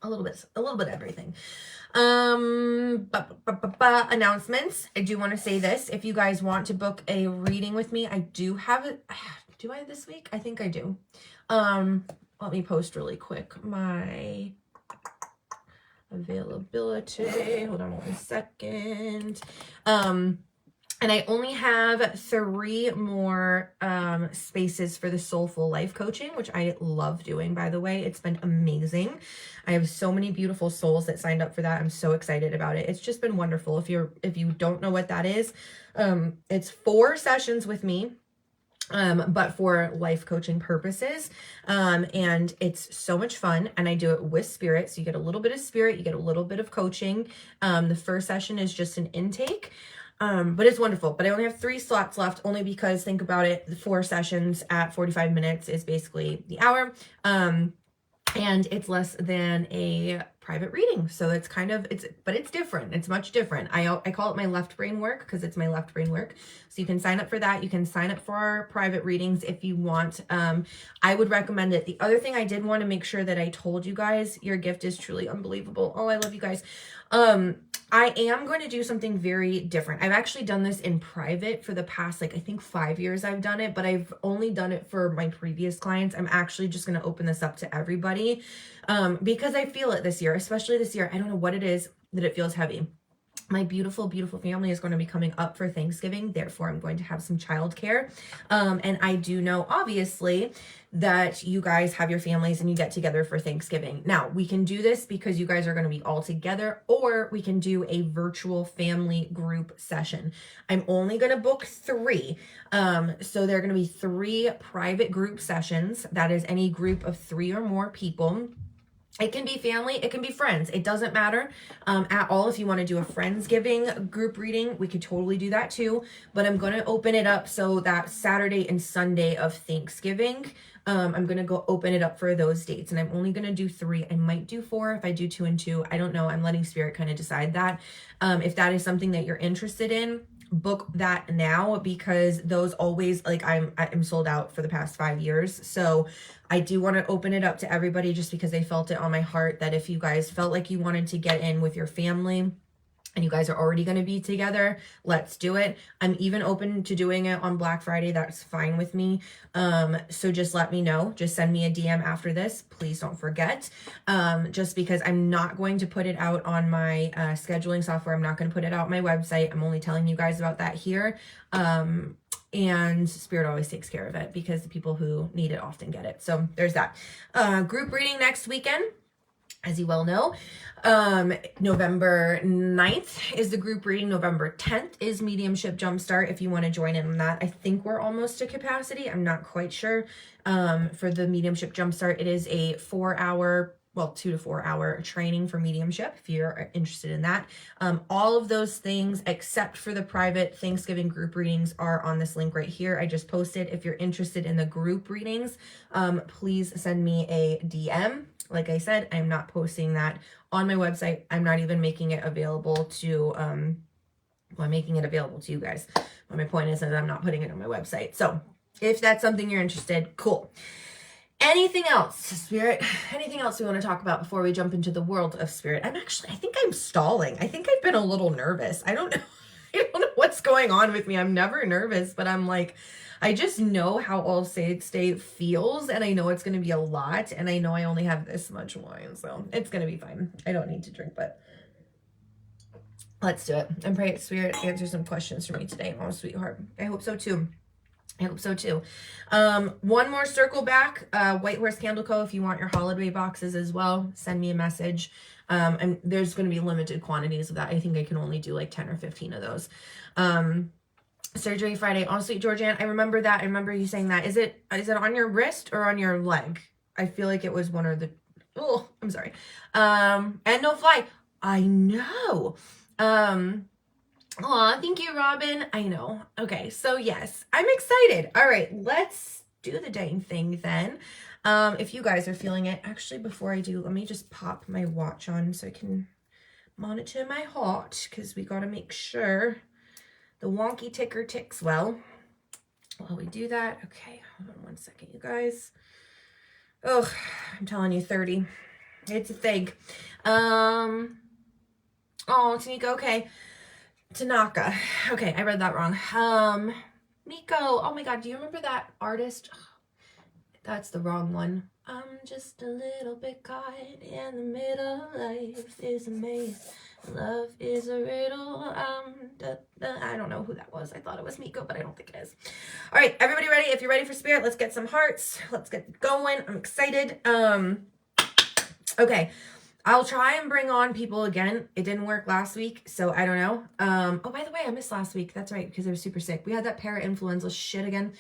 Speaker 1: a little bit of everything. Announcements. I do want to say this. If you guys want to book a reading with me, I do have it. Do I this week? I think I do. Let me post really quick availability. Hold on 1 second. And I only have 3 more spaces for the Soulful Life Coaching, which I love doing, by the way. It's been amazing. I have so many beautiful souls that signed up for that. I'm so excited about it. It's just been wonderful. If you don't know what that is, it's 4 sessions with me. But for life coaching purposes. And it's so much fun, and I do it with spirit. So you get a little bit of spirit, you get a little bit of coaching. The first session is just an intake. But it's wonderful. But I only have 3 slots left, only because, think about it, the 4 sessions at 45 minutes is basically the hour. And it's less than a private reading. So it's kind of, but it's different. It's much different. I call it my left brain work because it's my left brain work. So you can sign up for that. You can sign up for our private readings if you want. I would recommend it. The other thing I did want to make sure that I told you guys, your gift is truly unbelievable. Oh, I love you guys. I am going to do something very different. I've actually done this in private for the past, I think 5 years I've done it, but I've only done it for my previous clients. I'm actually just going to open this up to everybody, because I feel it this year, especially this year. I don't know what it is that it feels heavy. My beautiful, beautiful family is going to be coming up for Thanksgiving. Therefore, I'm going to have some childcare. And I do know, obviously, that you guys have your families and you get together for Thanksgiving. Now, we can do this because you guys are going to be all together, or we can do a virtual family group session. I'm only going to book 3. So there are going to be 3 private group sessions. That is any group of 3 or more people. It can be family, it can be friends. It doesn't matter at all. If you want to do a Friendsgiving group reading, we could totally do that too. But I'm going to open it up so that Saturday and Sunday of Thanksgiving, I'm going to go open it up for those dates. And I'm only going to do 3. I might do 4 if I do 2 and 2. I don't know. I'm letting Spirit kind of decide that. If that is something that you're interested in, book that now, because those always, like, I'm sold out for the past 5 years. So I do want to open it up to everybody, just because I felt it on my heart that if you guys felt like you wanted to get in with your family and you guys are already going to be together, let's do it. I'm even open to doing it on Black Friday. That's fine with me. So just let me know. Just send me a DM after this. Please don't forget. Just because I'm not going to put it out on my scheduling software. I'm not going to put it out on my website. I'm only telling you guys about that here. And Spirit always takes care of it, because the people who need it often get it. So there's that. Group reading next weekend, as you well know. November 9th is the group reading. November 10th is Mediumship Jumpstart, if you want to join in on that. I think we're almost to capacity. I'm not quite sure. For the Mediumship Jumpstart, it is a 4-hour, 2 to 4 hour training for mediumship, if you're interested in that. All of those things, except for the private Thanksgiving group readings, are on this link right here. I just posted. If you're interested in the group readings, please send me a DM. Like I said, I'm not posting that on my website. I'm not even making it available to, I'm making it available to you guys. But my point is that I'm not putting it on my website. So if that's something you're interested, cool. Anything else, Spirit? Anything else we want to talk about before we jump into the world of Spirit? I think I'm stalling. I think I've been a little nervous. I don't know. I don't know what's going on with me. I'm never nervous, but I'm like, I just know how All Saints Day feels, and I know it's going to be a lot, and I know I only have this much wine, so it's going to be fine. I don't need to drink, but let's do it. And pray Spirit answer some questions for me today. Oh, sweetheart. I hope so too. I hope so too. One more circle back. White Horse Candle Co. If you want your holiday boxes as well, send me a message. And there's going to be limited quantities of that. I think I can only do like 10 or 15 of those. Surgery Friday. Oh, sweet Georgianne, I remember that. I remember you saying that. Is it on your wrist or on your leg? I feel like it was one or the. Oh, I'm sorry. And no fly. I know. Aw, thank you, Robin. I know. Okay, so yes, I'm excited. All right, let's do the dang thing then. If you guys are feeling it, actually, before I do, let me just pop my watch on so I can monitor my heart, because we got to make sure the wonky ticker ticks well while we do that. Okay, hold on 1 second, you guys. Oh, I'm telling you, 30. It's a thing. Oh, Tanika, okay. Tanaka. Okay, I read that wrong. Miko. Oh my god, do you remember that artist? That's the wrong one. just a little bit caught in the middle. Life is a maze, love is a riddle. I don't know who that was. I thought it was Miko, but I don't think it is. All right, everybody ready? If you're ready for spirit, let's get some hearts. Let's get going. I'm excited. Okay. I'll try and bring on people again. It didn't work last week, so I don't know. Oh, by the way, I missed last week. That's right, because I was super sick. We had that para-influenza shit again.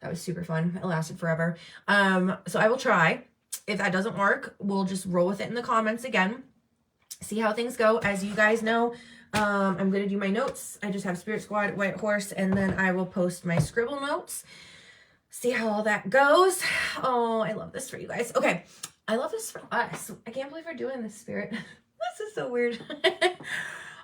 Speaker 1: That was super fun. It lasted forever. So I will try. If that doesn't work, we'll just roll with it in the comments again. See how things go. As you guys know, I'm going to do my notes. I just have Spirit Squad, White Horse, and then I will post my scribble notes. See how all that goes. Oh, I love this for you guys. Okay. I love this for us. I can't believe we're doing this, Spirit. This is so weird.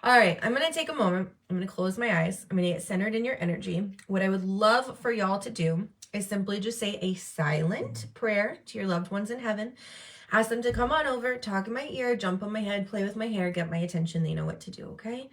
Speaker 1: All right, I'm going to take a moment. I'm going to close my eyes. I'm going to get centered in your energy. What I would love for y'all to do is simply just say a silent prayer to your loved ones in heaven. Ask them to come on over, talk in my ear, jump on my head, play with my hair, get my attention. They know what to do, okay?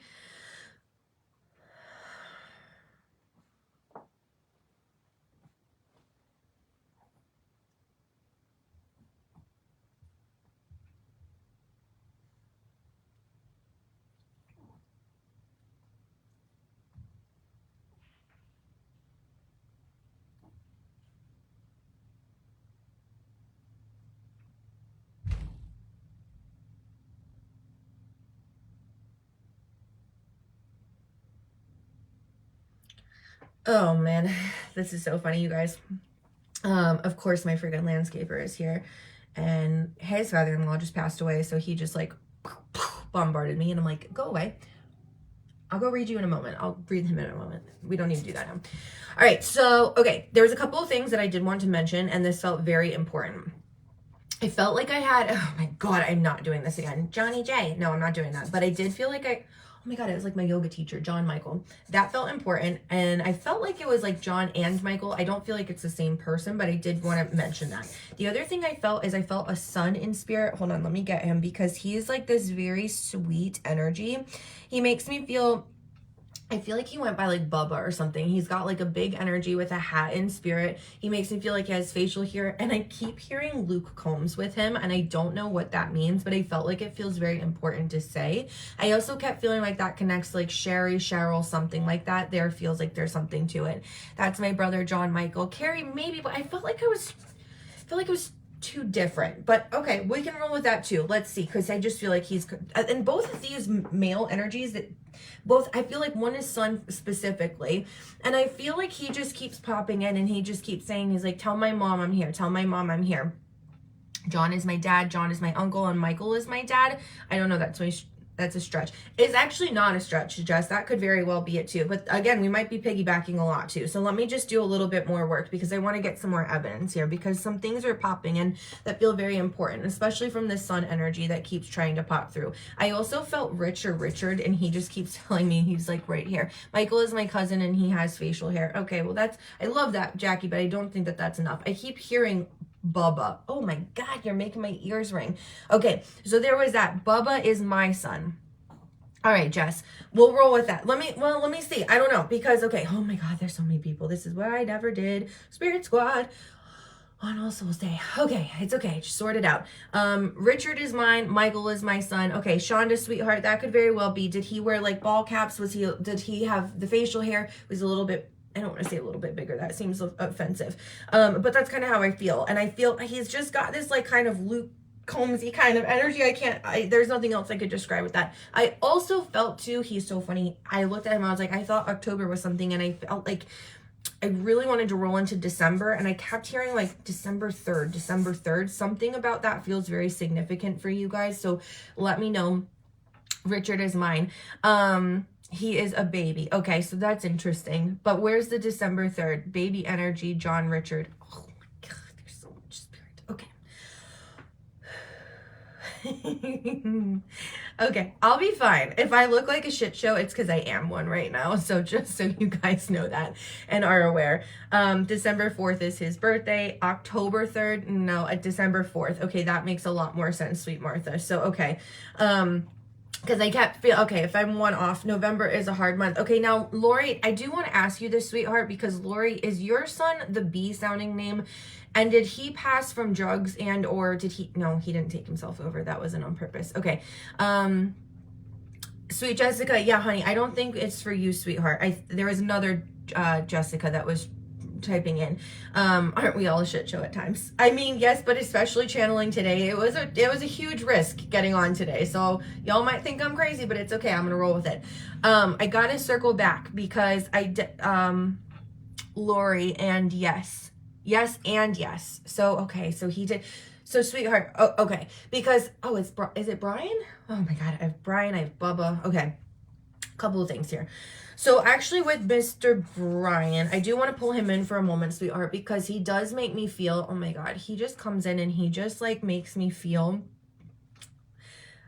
Speaker 1: Oh man, this is so funny, you guys. Of course my freaking landscaper is here, and his father-in-law just passed away, so he just like bombarded me, and I'm like, go away. I'll go read you in a moment. I'll read him in a moment. We don't need to do that now. All right, so okay, there was a couple of things that I did want to mention, and this felt very important. I felt like I had, oh my God, I'm not doing this again. Johnny J. No, I'm not doing that. But I did feel like oh my God, it was like my yoga teacher, John Michael. That felt important. And I felt like it was like John and Michael. I don't feel like it's the same person, but I did want to mention that. The other thing I felt is I felt a son in spirit. Hold on, let me get him, because he's like this very sweet energy. He makes me feel, I feel like he went by like Bubba or something. He's got like a big energy with a hat in spirit. He makes me feel like he has facial hair, and I keep hearing Luke Combs with him, and I don't know what that means, but I felt like it feels very important to say. I also kept feeling like that connects like Sherry, Cheryl, something like that. There feels like there's something to it. That's my brother, John Michael. Carrie, maybe, but I felt like it was too different, but okay, we can roll with that too. Let's see, because I just feel like he's, and both of these male energies that both, I feel like one is son specifically, and I feel like he just keeps popping in, and he just keeps saying, he's like, tell my mom I'm here, tell my mom I'm here. John is my dad, John is my uncle, and Michael is my dad. I don't know, that's a stretch. It's actually not a stretch, Jess. That could very well be it too. But again, we might be piggybacking a lot too. So let me just do a little bit more work, because I want to get some more evidence here, because some things are popping in that feel very important, especially from this sun energy that keeps trying to pop through. I also felt Richard, and he just keeps telling me, he's like right here. Michael is my cousin, and he has facial hair. Okay, well I love that, Jackie, but I don't think that that's enough. I keep hearing Bubba. Oh my God, you're making my ears ring. Okay, so there was that. Bubba is my son. All right, Jess, we'll roll with that. Let me see. I don't know, because, okay, oh my God, there's so many people. This is what I never did. Spirit Squad on All Souls Day. Okay, it's okay. Just sort it out. Richard is mine. Michael is my son. Okay, Shonda, sweetheart, that could very well be. Did he wear like ball caps? Did he have the facial hair? Was a little bit, I don't want to say a little bit bigger. That seems offensive. But that's kind of how I feel. And I feel he's just got this like kind of Luke Combsy kind of energy. There's nothing else I could describe with that. I also felt too, he's so funny. I looked at him, I was like, I thought October was something, and I felt like I really wanted to roll into December, and I kept hearing like December 3rd. Something about that feels very significant for you guys. So let me know. Richard is mine. He is a baby. Okay, so that's interesting. But where's the December 3rd? Baby energy, John Richard. Oh my God, there's so much spirit. Okay. Okay, I'll be fine. If I look like a shit show, it's because I am one right now. So just so you guys know that and are aware. December 4th is his birthday. October 3rd, no, December 4th. Okay, that makes a lot more sense, sweet Martha. So, okay. because I kept feeling, okay, if I'm one off, November is a hard month. Okay, now, Lori, I do want to ask you this, sweetheart, because Lori, is your son the B sounding name? And did he pass from drugs and or did he, no, he didn't take himself over. That wasn't on purpose. Okay. Sweet Jessica, yeah, honey, I don't think it's for you, sweetheart. There was another Jessica that was typing in. Aren't we all a shit show at times? I mean, yes, but especially channeling today, it was a huge risk getting on today. So y'all might think I'm crazy, but it's okay. I'm gonna roll with it. I gotta circle back because Lori, and yes, and yes. So okay, so he did. So sweetheart, oh, okay, because is it Brian? Oh my God, I have Brian, I have Bubba. Okay, a couple of things here. So actually with Mr. Brian, I do want to pull him in for a moment, sweetheart, because he does make me feel, oh my God, he just comes in and he just like makes me feel.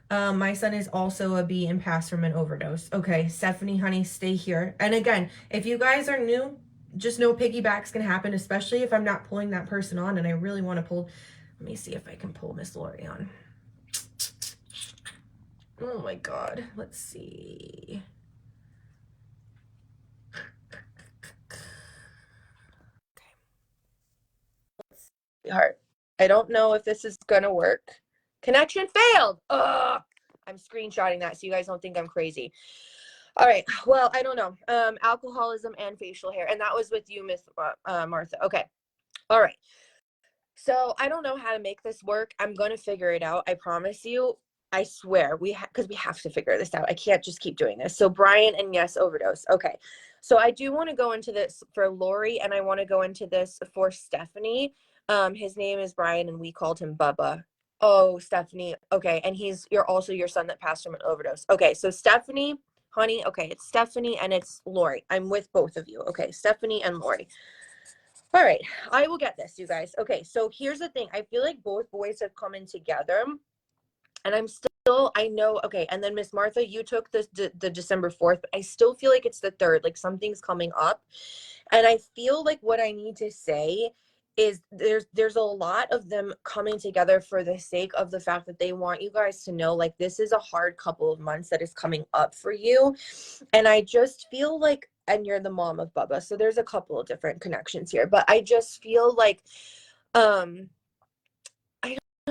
Speaker 1: My son is also a B and passed from an overdose. Okay, Stephanie, honey, stay here. And again, if you guys are new, just know piggyback's gonna happen, especially if I'm not pulling that person on and I really want to pull. Let me see if I can pull Miss Lori on. Oh my God, let's see. Okay. Sweetheart, I don't know if this is gonna work. Connection failed. Ugh. I'm screenshotting that so you guys don't think I'm crazy. All right. Well, I don't know. Alcoholism and facial hair, and that was with you, Miss Martha. Okay. All right. So I don't know how to make this work. I'm going to figure it out. I promise you. I swear because we have to figure this out. I can't just keep doing this. So Brian and yes, overdose. Okay. So I do want to go into this for Lori and I want to go into this for Stephanie. His name is Brian and we called him Bubba. Oh, Stephanie. Okay. And you're also your son that passed from an overdose. Okay. So Stephanie, honey. Okay. It's Stephanie and it's Lori. I'm with both of you. Okay. Stephanie and Lori. All right, I will get this, you guys. Okay, so here's the thing. I feel like both boys have come in together, and I know, okay, and then Miss Martha, you took the December 4th, but I still feel like it's the 3rd, like something's coming up. And I feel like what I need to say is there's a lot of them coming together for the sake of the fact that they want you guys to know, like, this is a hard couple of months that is coming up for you. And I just feel like, and you're the mom of Bubba, so there's a couple of different connections here, but I just feel like, I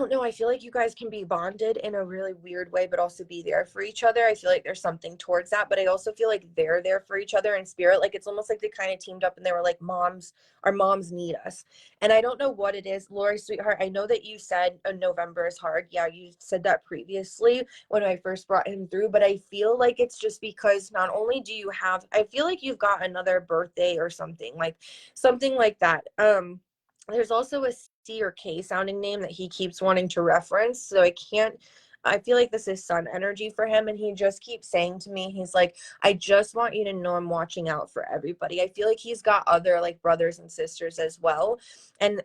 Speaker 1: don't know. I feel like you guys can be bonded in a really weird way, but also be there for each other. I feel like there's something towards that, but I also feel like they're there for each other in spirit. Like it's almost like they kind of teamed up and they were like, our moms need us. And I don't know what it is. Lori, sweetheart, I know that you said November is hard. Yeah, you said that previously when I first brought him through, but I feel like it's just because not only do you have, I feel like you've got another birthday or something like that. There's also a C or K sounding name that he keeps wanting to reference. So I feel like this is sun energy for him. And he just keeps saying to me, he's like, I just want you to know I'm watching out for everybody. I feel like he's got other like brothers and sisters as well. And,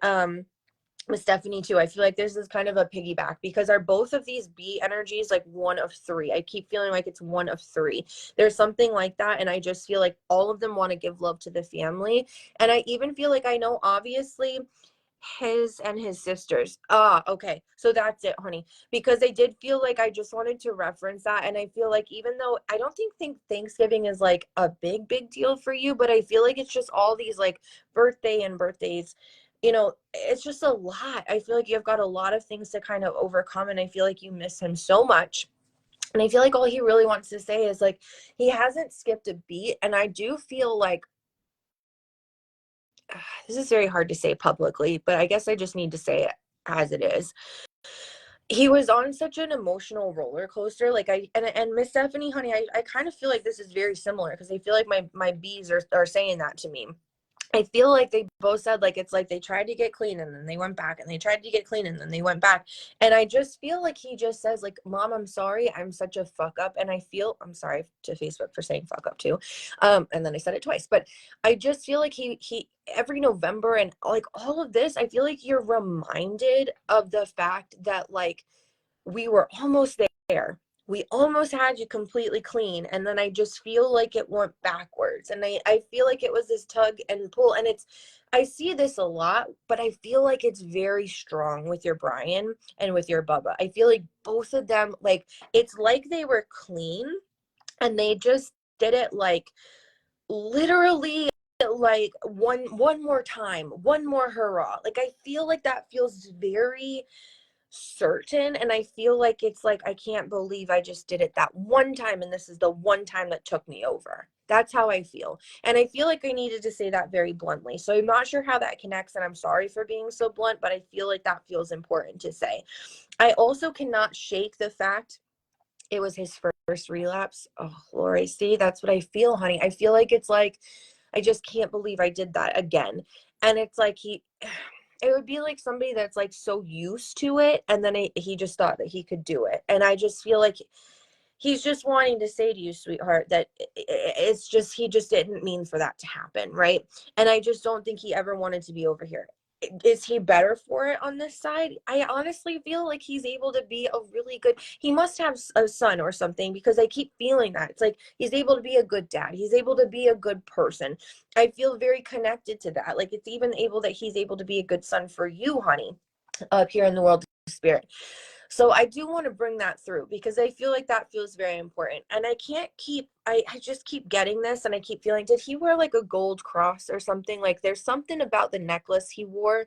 Speaker 1: with Stephanie too, I feel like this is kind of a piggyback because are both of these B energies like one of three? I keep feeling like it's one of three. There's something like that. And I just feel like all of them want to give love to the family. And I even feel like I know, obviously, his and his sisters. Okay. So that's it, honey. Because I did feel like I just wanted to reference that. And I feel like even though I don't think Thanksgiving is like a big deal for you, but I feel like it's just all these like birthdays, it's just a lot. I feel like you've got a lot of things to kind of overcome. And I feel like you miss him so much. And I feel like all he really wants to say is like, he hasn't skipped a beat. And I do feel like, this is very hard to say publicly, but I guess I just need to say it as it is. He was on such an emotional roller coaster. Like and Miss Stephanie, honey, I kind of feel like this is very similar because I feel like my bees are saying that to me. I feel like they both said like it's like they tried to get clean and then they went back and they tried to get clean and then they went back. And I just feel like he just says like, Mom, I'm sorry. I'm such a fuck up. And I'm sorry to Facebook for saying fuck up too. And then I said it twice, but I just feel like he every November and like all of this, I feel like you're reminded of the fact that like we were almost there. We almost had you completely clean. And then I just feel like it went backwards. And I feel like it was this tug and pull. And
Speaker 2: I see this a lot, but I feel like it's very strong with your Brian and with your Bubba. I feel like both of them, like, it's like they were clean and they just did it like literally like one more time, one more hurrah. Like I feel like that feels very certain, and I feel like it's like I can't believe I just did it that one time and this is the one time that took me over. That's how I feel. And I feel like I needed to say that very bluntly. So I'm not sure how that connects, and I'm sorry for being so blunt, but I feel like that feels important to say. I also cannot shake the fact it was his first relapse. Oh, Lori, see, that's what I feel, honey. I feel like it's like I just can't believe I did that again. And it's like it would be like somebody that's like so used to it, and then he just thought that he could do it. And I just feel like he's just wanting to say to you, sweetheart, that it's just he just didn't mean for that to happen, right? And I just don't think he ever wanted to be over here. Is he better for it on this side? I honestly feel like he's able to be a really good, he must have a son or something, because I keep feeling that it's like he's able to be a good dad, he's able to be a good person. I feel very connected to that. Like it's even able that he's able to be a good son for you, honey, up here in the world of spirit. So I do want to bring that through because I feel like that feels very important. And I can't keep, I just keep getting this, and I keep feeling, did he wear like a gold cross or something? Like there's something about the necklace he wore.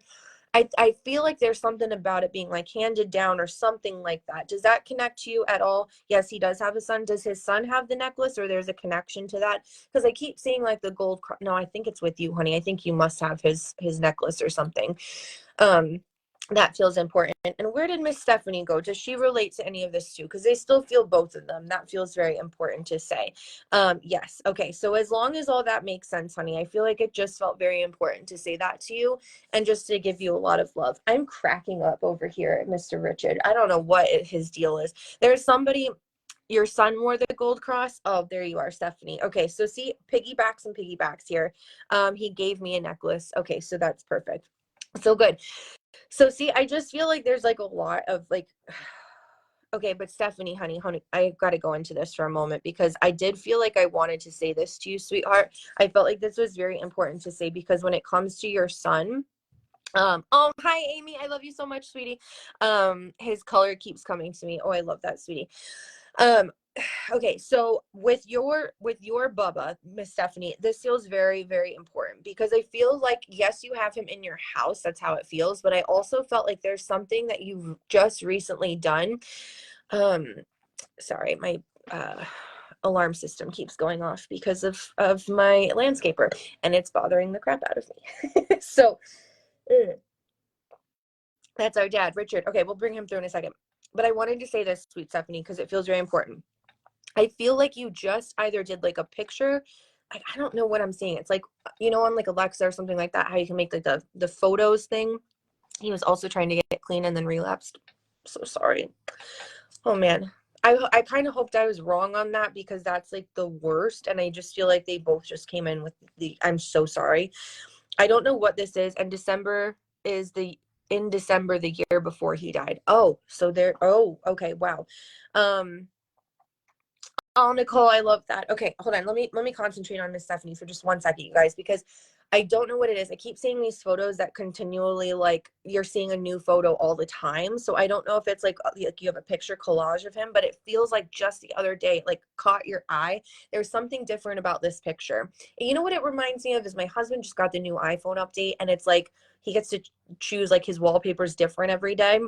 Speaker 2: I feel like there's something about it being like handed down or something like that. Does that connect to you at all? Yes, he does have a son. Does his son have the necklace, or there's a connection to that? Because I keep seeing like the gold no, I think it's with you, honey. I think you must have his necklace or something. Um, that feels important. And where did Miss Stephanie go? Does she relate to any of this too? Because they still feel both of them. That feels very important to say. Yes. Okay. So as long as all that makes sense, honey, I feel like it just felt very important to say that to you and just to give you a lot of love. I'm cracking up over here at Mr. Richard. I don't know what his deal is. There's somebody, your son wore the gold cross. Oh, there you are, Stephanie. Okay. So see, piggybacks and piggybacks here. He gave me a necklace. Okay. So that's perfect. So good. So see, I just feel like there's like a lot of like, okay, but Stephanie, honey, I got to go into this for a moment because I did feel like I wanted to say this to you, sweetheart. I felt like this was very important to say because when it comes to your son, oh, hi, Amy. I love you so much, sweetie. His color keeps coming to me. Oh, I love that, sweetie. Um, okay, so with your Bubba, Miss Stephanie, this feels very, very important because I feel like yes, you have him in your house. That's how it feels. But I also felt like there's something that you've just recently done. Um, sorry, my alarm system keeps going off because of my landscaper, and it's bothering the crap out of me. So. That's our dad, Richard. Okay, we'll bring him through in a second. But I wanted to say this, sweet Stephanie, because it feels very important. I feel like you just either did like a picture. I don't know what I'm seeing. It's like, on like Alexa or something like that, how you can make like the photos thing. He was also trying to get clean and then relapsed. So sorry. Oh man. I kind of hoped I was wrong on that because that's like the worst. And I just feel like they both just came in with I'm so sorry. I don't know what this is. And in December, the year before he died. Oh, so okay. Wow. Um, Oh, Nicole, I love that. Okay, hold on. Let me concentrate on Miss Stephanie for just 1 second, you guys, because I don't know what it is. I keep seeing these photos that continually like you're seeing a new photo all the time. So I don't know if it's like you have a picture collage of him, but it feels like just the other day like caught your eye. There's something different about this picture. And you know what it reminds me of is my husband just got the new iPhone update, and it's like he gets to choose like his wallpapers different every day.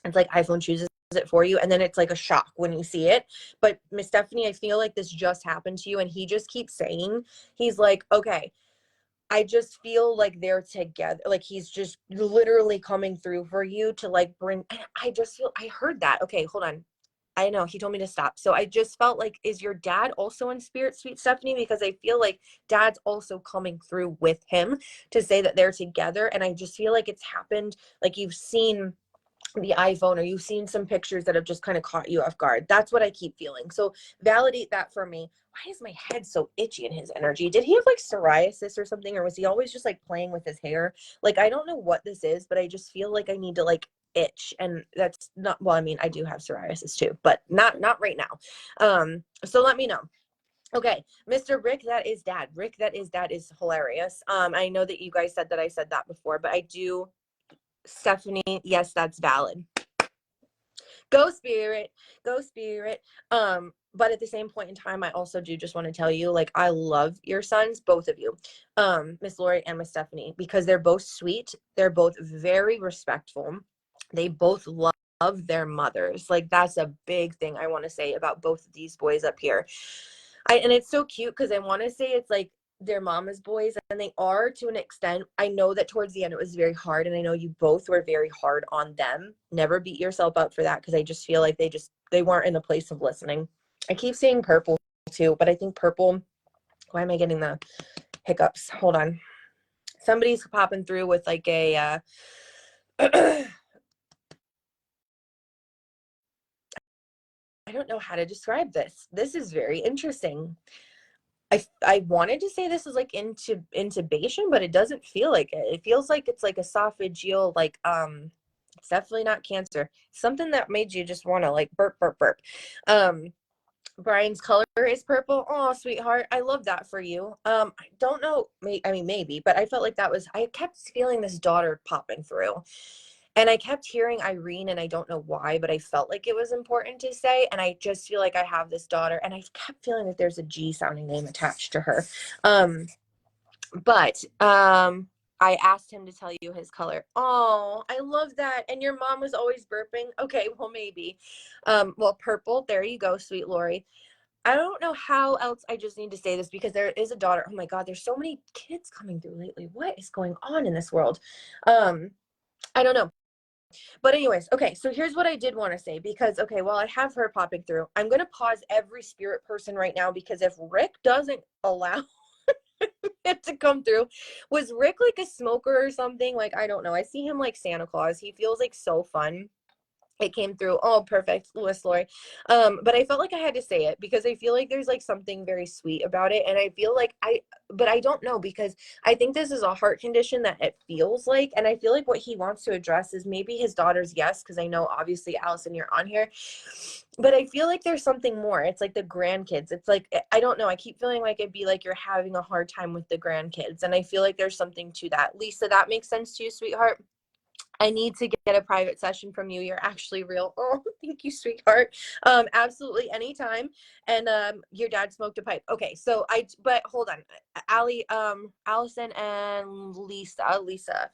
Speaker 2: It's like iPhone chooses it for you, and then it's like a shock when you see it. But Miss Stephanie, I feel like this just happened to you, and he just keeps saying, he's like, okay, I just feel like they're together. Like he's just literally coming through for you to like bring. I just feel I heard that. Okay, hold on. I know he told me to stop. So I just felt like, is your dad also in spirit, sweet Stephanie? Because I feel like dad's also coming through with him to say that they're together. And I just feel like it's happened. Like you've seen the iPhone, or you've seen some pictures that have just kind of caught you off guard. That's what I keep feeling. So validate that for me. Why is my head so itchy in his energy? Did he have like psoriasis or something, or was he always just like playing with his hair? Like I don't know what this is, but I just feel like I need to like itch, and that's not, well, I mean I do have psoriasis too, but not right now. So let me know. Okay, Mr. Rick, that is dad. Rick, that is dad is hilarious. I know that you guys said that I said that before, but I do. Stephanie, yes, that's valid. Go Spirit, go Spirit. But at the same point in time, I also do just want to tell you, like, I love your sons, both of you, Miss Lori and Miss Stephanie, because they're both sweet. They're both very respectful. They both love their mothers. Like, that's a big thing I want to say about both of these boys up here. And it's so cute because I want to say it's like their mama's boys, and they are to an extent. I know that towards the end it was very hard, and I know you both were very hard on them. Never beat yourself up for that, because I just feel like they weren't in the place of listening. I keep saying purple too, but I think purple. Why am I getting the hiccups? Hold on. Somebody's popping through with like a I don't know how to describe this. This is very interesting. I wanted to say this is like intubation, but it doesn't feel like it. It feels like it's like esophageal, like it's definitely not cancer. Something that made you just want to like burp, burp, burp. Brian's color is purple. Oh, sweetheart, I love that for you. I don't know, I mean maybe, but I felt like I kept feeling this daughter popping through. And I kept hearing Irene, and I don't know why, but I felt like it was important to say. And I just feel like I have this daughter, and I kept feeling that there's a G sounding name attached to her. But I asked him to tell you his color. Oh, I love that. And your mom was always burping. Okay, well, maybe. Well, purple. There you go, sweet Lori. I don't know how else I just need to say this, because there is a daughter. Oh my God, there's so many kids coming through lately. What is going on in this world? I don't know. But anyways, okay, so here's what I did want to say, because, okay, while I have her popping through, I'm going to pause every spirit person right now, because if Rick doesn't allow it to come through, was Rick like a smoker or something? Like, I don't know. I see him like Santa Claus. He feels like so fun. It came through. Oh, perfect, Louis Lori. But I felt like I had to say it, because I feel like there's like something very sweet about it. And I feel like but I don't know, because I think this is a heart condition that it feels like. And I feel like what he wants to address is maybe his daughter's, yes, because I know obviously Allison, you're on here. But I feel like there's something more. It's like the grandkids. It's like, I don't know. I keep feeling like it'd be like you're having a hard time with the grandkids. And I feel like there's something to that. Lisa, that makes sense to you, sweetheart? I need to get a private session from you. You're actually real. Oh, thank you, sweetheart. Absolutely anytime. And your dad smoked a pipe. Okay, so but hold on. Allison and Lisa.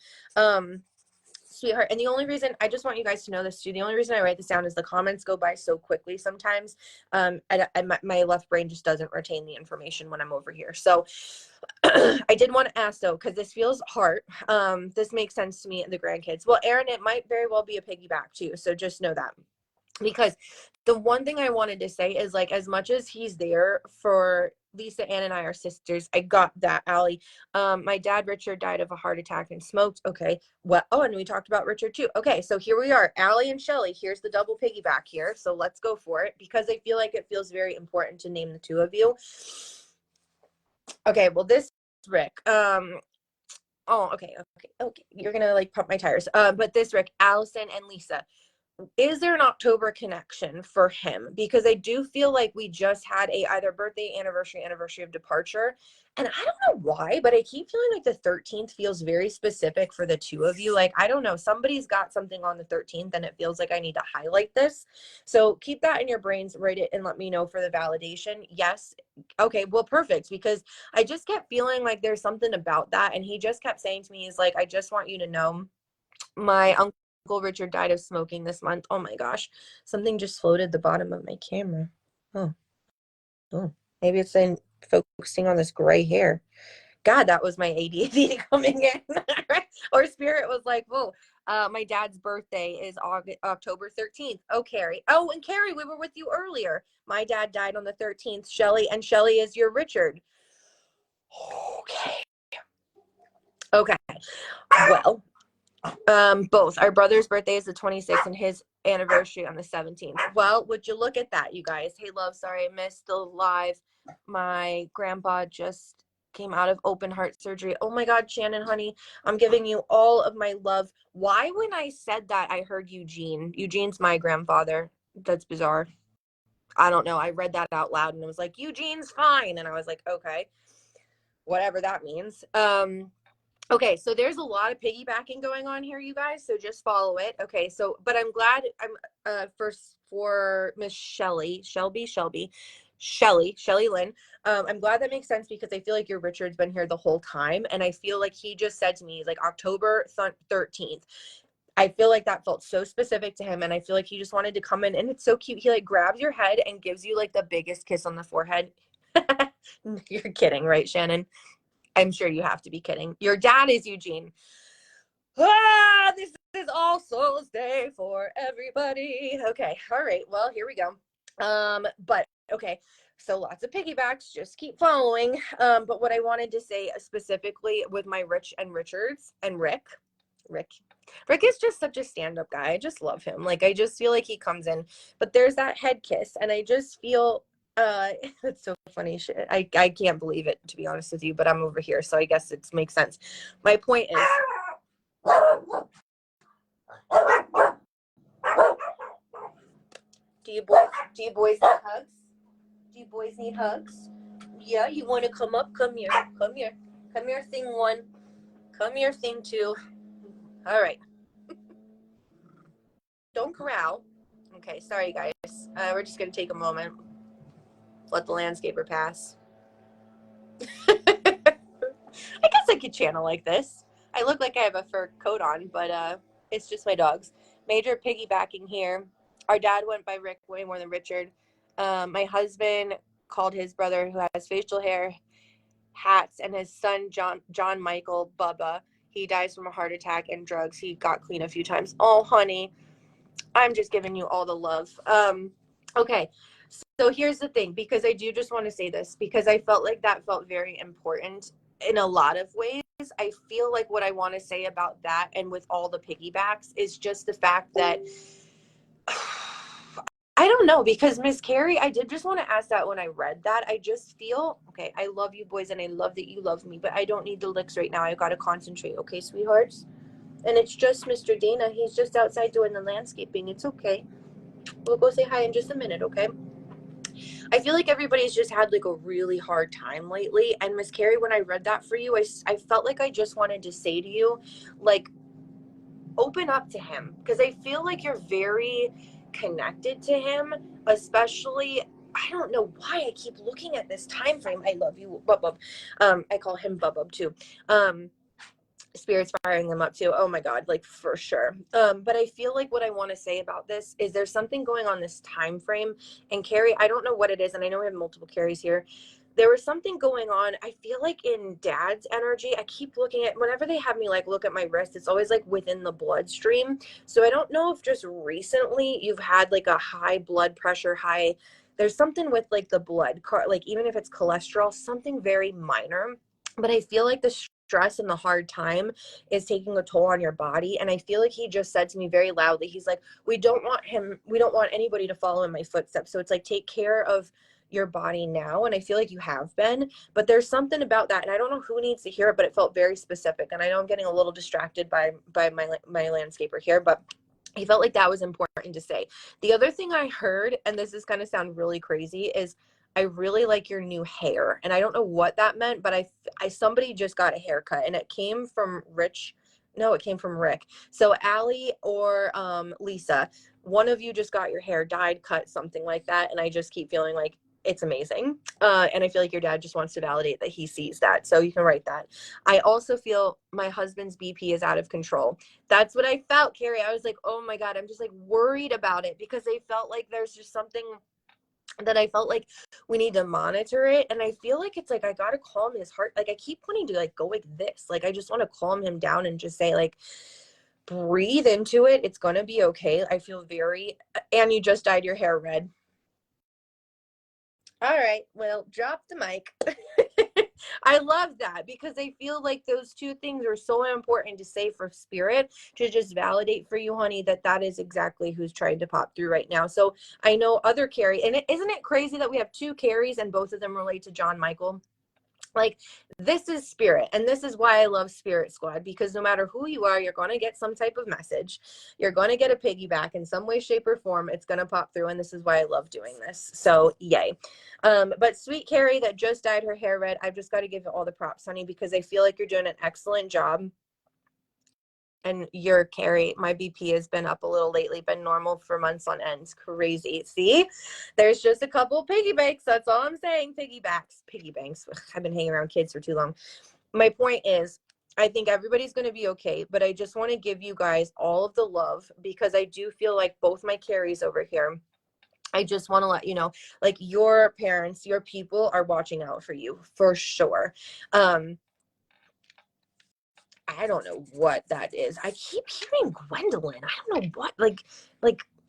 Speaker 2: Sweetheart. And the only reason, I just want you guys to know this too, the only reason I write this down is the comments go by so quickly sometimes. My left brain just doesn't retain the information when I'm over here. So I did want to ask though, because this feels hard. This makes sense to me and the grandkids. Well, Aaron, it might very well be a piggyback too. So just know that. Because the one thing I wanted to say is, like, as much as he's there for Lisa, Ann, and I are sisters. I got that, Allie. My dad, Richard, died of a heart attack and smoked. Okay. Well, oh, and we talked about Richard too. Okay, so here we are, Allie and Shelly. Here's the double piggyback here. So let's go for it, because I feel like it feels very important to name the two of you. Okay, well, this Rick. Oh, okay. You're gonna like pump my tires. But this Rick, Allison, and Lisa, is there an October connection for him? Because I do feel like we just had a either birthday, anniversary of departure. And I don't know why, but I keep feeling like the 13th feels very specific for the two of you. Like, I don't know, somebody's got something on the 13th, and it feels like I need to highlight this. So keep that in your brains, write it, and let me know for the validation. Yes. Okay, well, perfect. Because I just kept feeling like there's something about that. And he just kept saying to me, he's like, I just want you to know my Uncle Richard died of smoking this month. Oh my gosh. Something just floated the bottom of my camera. Oh, maybe it's in focusing on this gray hair. God, that was my ADHD coming in. Or Spirit was like, whoa, my dad's birthday is October 13th. Oh, Carrie. Oh, and Carrie, we were with you earlier. My dad died on the 13th. Shelly, and Shelly is your Richard. Okay. Okay. Well, both. Our brother's birthday is the 26th and his anniversary on the 17th. Well, would you look at that, you guys? Hey, love, sorry I missed the live. My grandpa just came out of open heart surgery. Oh my God, Shannon, honey, I'm giving you all of my love. Why, when I said that, I heard Eugene? Eugene's my grandfather. That's bizarre. I don't know. I read that out loud and it was like, Eugene's fine. And I was like, okay, whatever that means. Okay, so there's a lot of piggybacking going on here, you guys. So just follow it. Okay, so but I'm glad I'm first for Miss Shelly Lynn. I'm glad that makes sense because I feel like your Richard's been here the whole time, and I feel like he just said to me like October 13th. I feel like that felt so specific to him, and I feel like he just wanted to come in, and it's so cute. He like grabs your head and gives you like the biggest kiss on the forehead. You're kidding, right, Shannon? I'm sure you have to be kidding. Your dad is Eugene. This is All Souls Day for everybody. Okay, all right. Well, here we go. But okay, so lots of piggybacks. Just keep following. But what I wanted to say specifically with my Rich and Richards and Rick is just such a stand-up guy. I just love him. Like I just feel like he comes in, but there's that head kiss, and I just feel it's so funny. I can't believe it, to be honest with you, but I'm over here, so I guess it makes sense. My point is do you boys need hugs? Do you boys need hugs? Yeah, you want to come up? Come here. Come here. Come here, thing one. Come here, thing two. All right. Don't corral. Okay, sorry guys. We're just gonna take a moment. Let the landscaper pass. I guess I could channel like this. I look like I have a fur coat on, but it's just my dogs. Major piggybacking here. Our dad went by Rick way more than Richard. My husband called his brother, who has facial hair, hats, and his son John Michael Bubba. He dies from a heart attack and drugs. He got clean a few times. Oh, honey, I'm just giving you all the love. Okay. So here's the thing, because I do just want to say this, because I felt like that felt very important in a lot of ways. I feel like what I want to say about that and with all the piggybacks is just the fact that I don't know, because Miss Carrie, I did just want to ask that when I read that. I just feel, okay, I love you boys and I love that you love me, but I don't need the licks right now. I've got to concentrate. Okay, sweethearts? And it's just Mr. Dana. He's just outside doing the landscaping. It's okay. We'll go say hi in just a minute, okay? I feel like everybody's just had like a really hard time lately. And Miss Carrie, when I read that for you, I felt like I just wanted to say to you, like, open up to him, because I feel like you're very connected to him, especially. I don't know why I keep looking at this time frame. I love you, Bub. I call him Bub too. Spirits firing them up too. Oh my God, like for sure. But I feel like what I want to say about this is there's something going on this time frame. And Carrie, I don't know what it is, and I know we have multiple Carries here. There was something going on. I feel like in Dad's energy, I keep looking at, whenever they have me like look at my wrist, it's always like within the bloodstream. So I don't know if just recently you've had like a high blood pressure, there's something with like the blood, like even if it's cholesterol, something very minor. But I feel like the stress and the hard time is taking a toll on your body. And I feel like he just said to me very loudly, he's like, we don't want anybody to follow in my footsteps. So it's like, take care of your body now. And I feel like you have been, but there's something about that. And I don't know who needs to hear it, but it felt very specific. And I know I'm getting a little distracted by my landscaper here, but he felt like that was important to say. The other thing I heard, and this is going to sound really crazy, is I really like your new hair. And I don't know what that meant, but I somebody just got a haircut, and it came from Rich. No, it came from Rick. So Allie or Lisa, one of you just got your hair dyed, cut, something like that. And I just keep feeling like it's amazing. And I feel like your dad just wants to validate that he sees that. So you can write that. I also feel my husband's BP is out of control. That's what I felt, Carrie. I was like, oh my God, I'm just like worried about it, because I felt like there's just something that I felt like we need to monitor it. And I feel like it's like, I got to calm his heart. Like I keep wanting to like go like this. Like I just want to calm him down and just say like, breathe into it. It's going to be okay. I feel and you just dyed your hair red. All right, well, drop the mic. I love that, because I feel like those two things are so important to say for spirit, to just validate for you, honey, that is exactly who's trying to pop through right now. So I know other Carrie, and isn't it crazy that we have two Carries and both of them relate to John Michael? Like, this is spirit, and this is why I love Spirit Squad, because no matter who you are, you're going to get some type of message. You're going to get a piggyback in some way, shape, or form. It's going to pop through, and this is why I love doing this. So yay. But sweet Carrie that just dyed her hair red, I've just got to give you all the props, honey, because I feel like you're doing an excellent job. And your Carrie, my BP has been up a little lately, been normal for months on end. Crazy. See, there's just a couple piggy banks. That's all I'm saying. Piggy banks. I've been hanging around kids for too long. My point is, I think everybody's going to be okay, but I just want to give you guys all of the love, because I do feel like both my Carries over here, I just want to let you know, like, your parents, your people are watching out for you for sure. I don't know what that is. I keep hearing Gwendolyn. I don't know what, like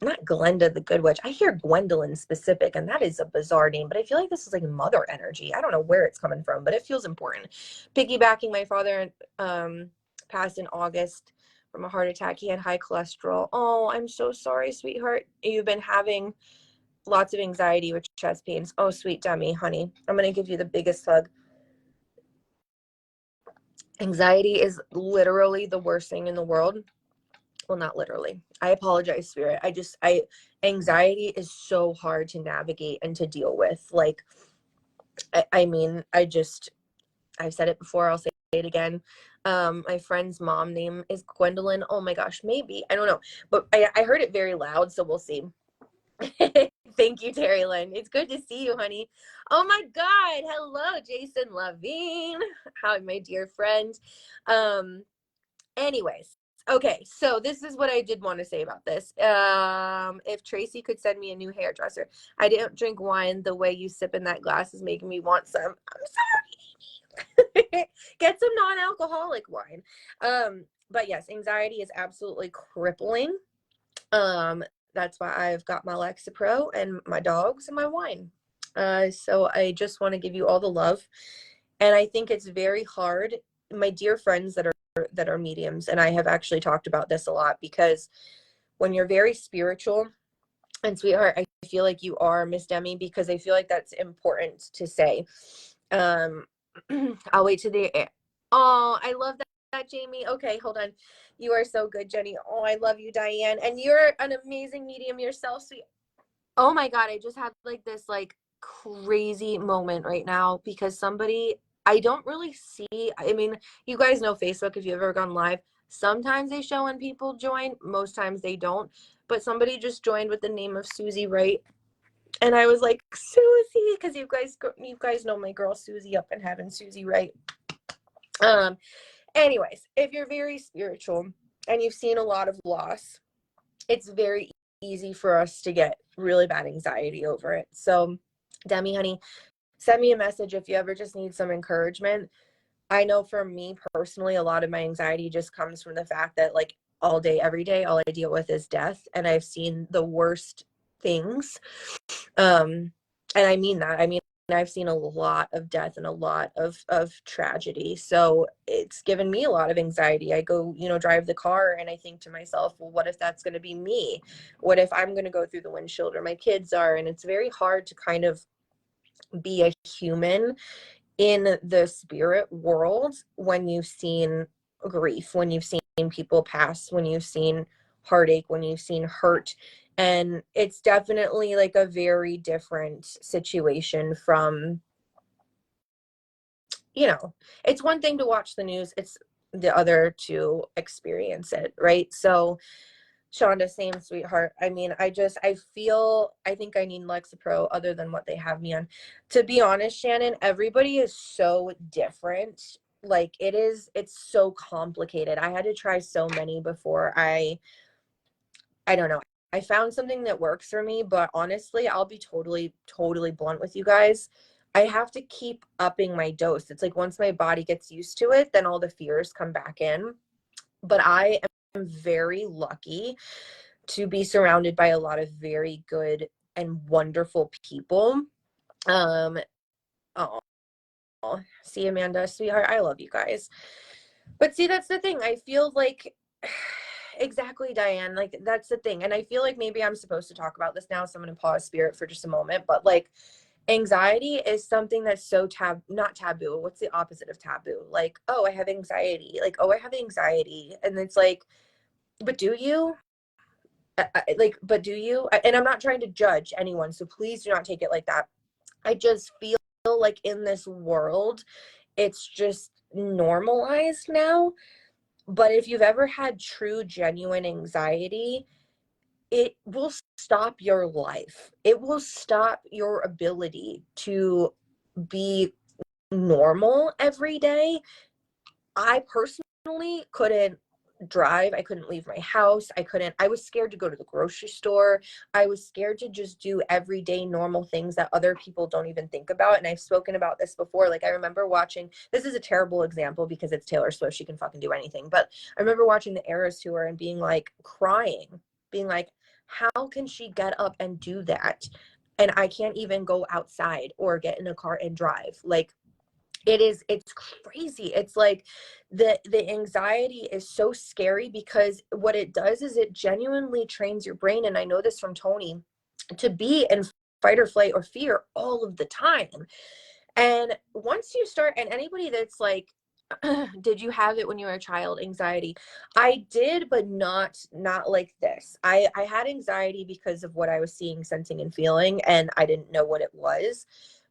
Speaker 2: not Glenda the Good Witch. I hear Gwendolyn specific, and that is a bizarre name, but I feel like this is like mother energy. I don't know where it's coming from, but it feels important. Piggybacking, my father passed in August from a heart attack. He had high cholesterol. Oh, I'm so sorry, sweetheart. You've been having lots of anxiety with chest pains. Oh, sweet Demi, honey. I'm going to give you the biggest hug. Anxiety is literally the worst thing in the world. Well, not literally. I apologize, Spirit. Anxiety is so hard to navigate and to deal with. Like, I've said it before, I'll say it again. My friend's mom name is Gwendolyn. Oh my gosh, maybe. I don't know. But I heard it very loud, so we'll see. Thank you, Terry Lynn. It's good to see you, honey. Oh my God. Hello, Jason Levine. Hi, my dear friend. Anyways, okay, so this is what I did want to say about this. If Tracy could send me a new hairdresser. I didn't drink wine. The way you sip in that glass is making me want some. I'm sorry. Get some non-alcoholic wine. But yes, anxiety is absolutely crippling. That's why I've got my Lexapro and my dogs and my wine. So I just want to give you all the love. And I think it's very hard. My dear friends that are mediums, and I have actually talked about this a lot, because when you're very spiritual, and sweetheart, I feel like you are, Miss Demi, because I feel like that's important to say. I'll wait to the end. Oh, I love that, Jamie. Okay, hold on. You are so good, Jenny. Oh, I love you, Diane. And you're an amazing medium yourself, sweet. Oh my God, I just had like this like crazy moment right now, because somebody I don't really see. I mean, you guys know Facebook if you've ever gone live. Sometimes they show when people join, most times they don't. But somebody just joined with the name of Susie Wright. And I was like, Susie, because you guys know my girl Susie up in heaven, Susie Wright. Anyways, if you're very spiritual and you've seen a lot of loss, it's very easy for us to get really bad anxiety over it. So, Demi, honey, send me a message if you ever just need some encouragement. I know for me personally, a lot of my anxiety just comes from the fact that, like, all day, every day, all I deal with is death. And I've seen the worst things. And I mean that. I mean, I've seen a lot of death and a lot of tragedy. So it's given me a lot of anxiety. I go, drive the car, and I think to myself, well, what if that's going to be me? What if I'm going to go through the windshield, or my kids are? And it's very hard to kind of be a human in the spirit world when you've seen grief, when you've seen people pass, when you've seen heartache, when you've seen hurt. And it's definitely like a very different situation from, it's one thing to watch the news, it's the other to experience it, right? So Shonda, same, sweetheart. I mean, I think I need Lexapro other than what they have me on. To be honest, Shannon, everybody is so different. Like, it's so complicated. I had to try so many before I don't know. I found something that works for me, but honestly, I'll be totally, totally blunt with you guys. I have to keep upping my dose. It's like once my body gets used to it, then all the fears come back in. But I am very lucky to be surrounded by a lot of very good and wonderful people. Oh, see, Amanda, sweetheart, I love you guys. But see, that's the thing. I feel like, exactly, Diane, like, that's the thing. And I feel like maybe I'm supposed to talk about this now, so I'm going to pause, Spirit, for just a moment. But like, Anxiety is something that's so not taboo. What's the opposite of taboo? Like, oh, I have anxiety. Like, oh, I have anxiety. And it's like, but do you? Like, but do you? And I'm not trying to judge anyone, so please do not take it like that. I just feel like in this world, it's just normalized now. But if you've ever had true, genuine anxiety, it will stop your life. It will stop your ability to be normal every day. I personally couldn't drive. I couldn't leave my house. I was scared to go to the grocery store. I was scared to just do everyday normal things that other people don't even think about. And I've spoken about this before. Like, I remember watching, this is a terrible example because it's Taylor Swift. She can fucking do anything. But I remember watching the Eras tour and being like, crying, being like, how can she get up and do that? And I can't even go outside or get in a car and drive. Like, it's crazy. It's like the anxiety is so scary because what it does is it genuinely trains your brain, and I know this from Tony, to be in fight or flight or fear all of the time. And once you start, and anybody that's like, did you have it when you were a child, anxiety? I did, but not like this. I had anxiety because of what I was seeing, sensing, and feeling, and I didn't know what it was.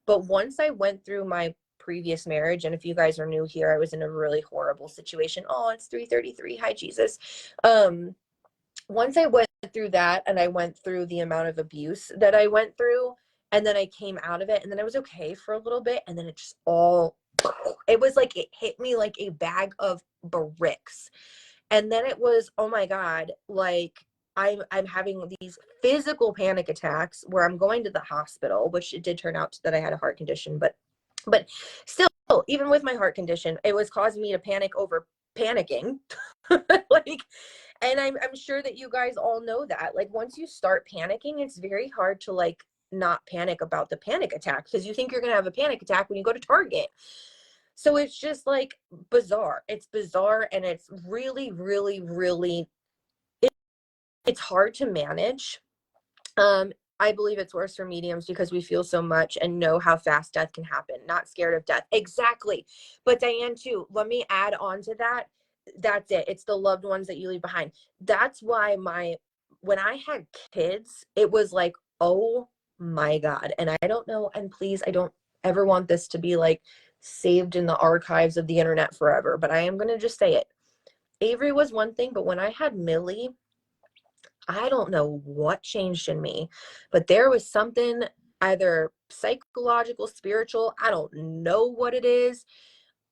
Speaker 2: But once I went through my previous marriage, and if you guys are new here, I was in a really horrible situation. Oh, it's 3:33. Hi, Jesus. Once I went through that, and I went through the amount of abuse that I went through, and then I came out of it, and then I was okay for a little bit, and then it just all, it was like it hit me like a bag of bricks. And then it was, oh my God, like I'm having these physical panic attacks where I'm going to the hospital, which it did turn out that I had a heart condition, but still, even with my heart condition, it was causing me to panic over panicking. Like, and I'm sure that you guys all know that. Like, once you start panicking, it's very hard to like not panic about the panic attack because you think you're gonna have a panic attack when you go to Target. So it's just like bizarre. It's bizarre, and it's really, really, really, it's hard to manage. I believe it's worse for mediums because we feel so much and know how fast death can happen. Not scared of death. Exactly. But Diane, too, let me add on to that. That's it. It's the loved ones that you leave behind. That's why when I had kids, it was like, oh my God. And I don't know. And please, I don't ever want this to be like saved in the archives of the internet forever, but I am going to just say it. Avery was one thing, but when I had Millie, I don't know what changed in me, but there was something either psychological, spiritual, I don't know what it is,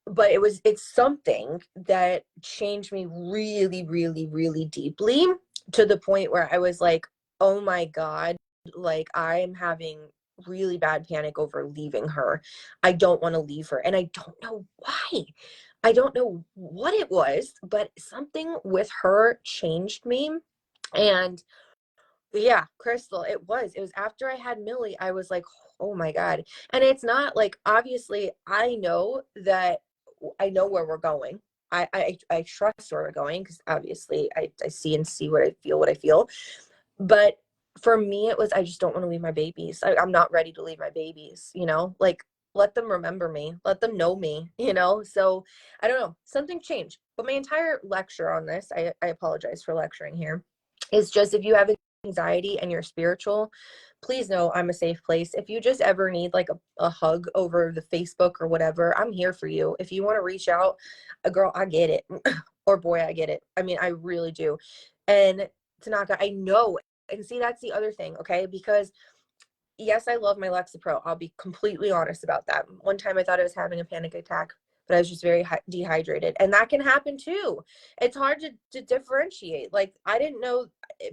Speaker 2: but it's something that changed me really, really, really deeply, to the point where I was like, oh my God, like I'm having really bad panic over leaving her. I don't want to leave her. And I don't know why. I don't know what it was, but something with her changed me. And yeah, Crystal, it was after I had Millie, I was like, oh my God. And it's not like, obviously I know that I know where we're going. I trust where we're going because obviously I see what I feel. But for me, it was, I just don't want to leave my babies. I'm not ready to leave my babies, like, let them remember me, let them know me, So I don't know, something changed. But my entire lecture on this, I apologize for lecturing here, is just, if you have anxiety and you're spiritual, please know I'm a safe place. If you just ever need like a hug over the Facebook or whatever, I'm here for you. If you want to reach out, a girl, I get it. Or boy, I get it. I mean, I really do. And Tanaka, I know. And see, that's the other thing, okay? Because yes, I love my Lexapro. I'll be completely honest about that. One time I thought I was having a panic attack, but I was just very dehydrated. And that can happen too. It's hard to differentiate. Like, I didn't know,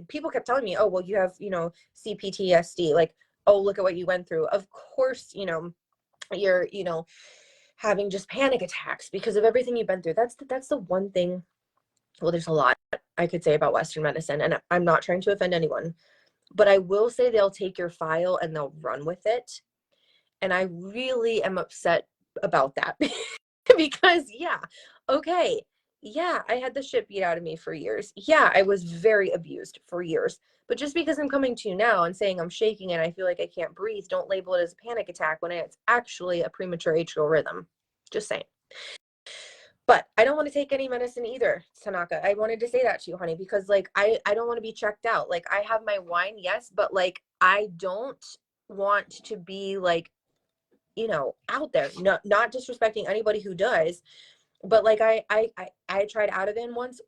Speaker 2: people kept telling me, oh, well, you have, CPTSD. Like, oh, look at what you went through. Of course, you're, having just panic attacks because of everything you've been through. That's the one thing. Well, there's a lot I could say about Western medicine, and I'm not trying to offend anyone, but I will say they'll take your file and they'll run with it. And I really am upset about that because, yeah, okay, Yeah, I had the shit beat out of me for years. Yeah, I was very abused for years. But just because I'm coming to you now and saying I'm shaking and I feel like I can't breathe, don't label it as a panic attack when it's actually a premature atrial rhythm. Just saying. But I don't want to take any medicine either, Tanaka. I wanted to say that to you, honey, because like I don't want to be checked out. Like I have my wine, yes, but like I don't want to be like, out there. Not disrespecting anybody who does, but like I tried Ativan once.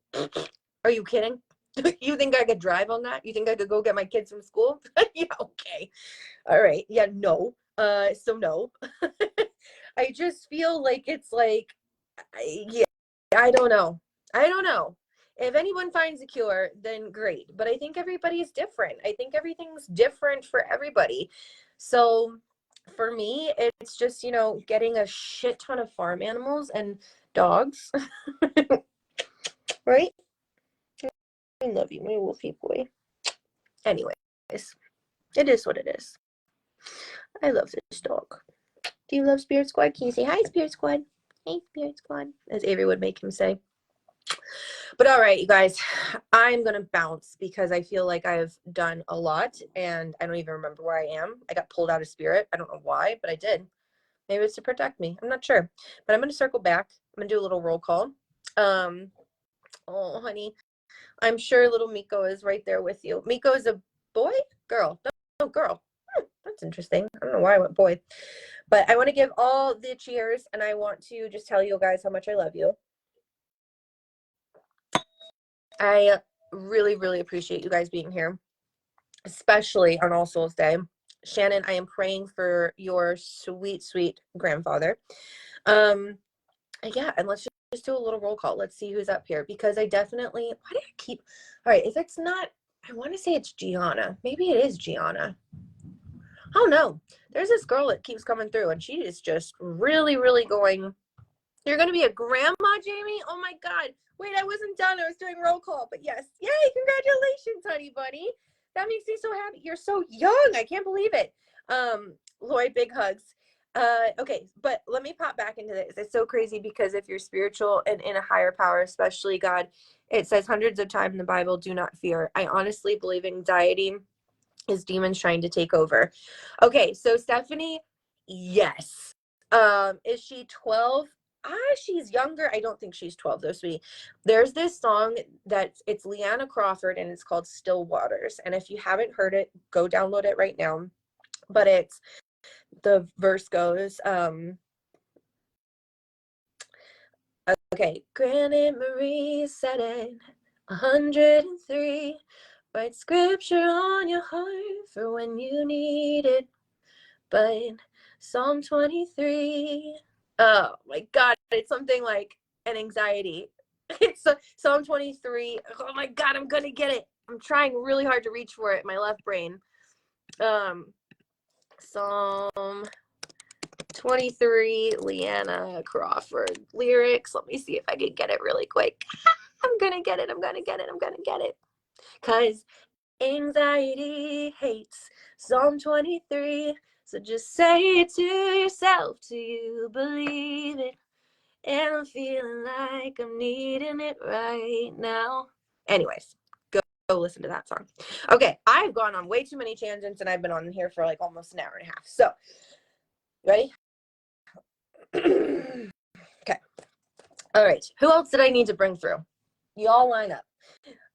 Speaker 2: Are you kidding? You think I could drive on that? You think I could go get my kids from school? Yeah, okay. All right. Yeah, no. So no. I just feel like it's like, yeah, I don't know. I don't know. If anyone finds a cure, then great. But I think everybody's different. I think everything's different for everybody. So for me, it's just, getting a shit ton of farm animals and dogs, right? I love you, my wolfie boy. Anyways, it is what it is. I love this dog. Do you love Spirit Squad? Can you say hi, Spirit Squad? Hey, Spirit Squad, as Avery would make him say. But all right, you guys, I'm going to bounce because I feel like I've done a lot and I don't even remember where I am. I got pulled out of spirit. I don't know why, but I did. Maybe it's to protect me. I'm not sure. But I'm going to circle back. I'm going to do a little roll call. Oh, honey, I'm sure little Miko is right there with you. Miko is a boy? Girl? No, girl. That's interesting. I don't know why I went boy. But I want to give all the cheers and I want to just tell you guys how much I love you. I really, really appreciate you guys being here, especially on All Souls Day. Shannon, I am praying for your sweet, sweet grandfather. Yeah, and let's just do a little roll call. Let's see who's up here because I definitely, why do I keep, all right, if it's not, I want to say it's Gianna. Maybe it is Gianna. Oh no, there's this girl that keeps coming through and she is just really, really going, you're going to be a grandma, Jamie? Oh my God. Wait, I wasn't done. I was doing roll call, but yes. Yay, congratulations, honey bunny. That makes me so happy. You're so young. I can't believe it. Lloyd, big hugs. Okay, but let me pop back into this. It's so crazy because if you're spiritual and in a higher power, especially God, it says hundreds of times in the Bible, do not fear. I honestly believe anxiety is demons trying to take over. Okay, so Stephanie, yes. Is she 12? She's younger. I don't think she's 12 though, sweetie. There's this song it's Leanna Crawford and it's called Still Waters. And if you haven't heard it, go download it right now. But the verse goes, okay, Granite Marie said it, 103. Write scripture on your heart for when you need it. But Psalm 23, oh my God, it's something like an anxiety. It's Psalm 23. Oh my God, I'm gonna get it. I'm trying really hard to reach for it, my left brain. Psalm 23, Leanna Crawford lyrics. Let me see if I can get it really quick. I'm gonna get it. I'm gonna get it. I'm gonna get it. Cause anxiety hates Psalm 23. So just say it to yourself till you believe it. And I'm feeling like I'm needing it right now. Anyways, go listen to that song. Okay, I've gone on way too many tangents and I've been on here for like almost an hour and a half. So, ready? Okay. All right. Who else did I need to bring through? You all line up.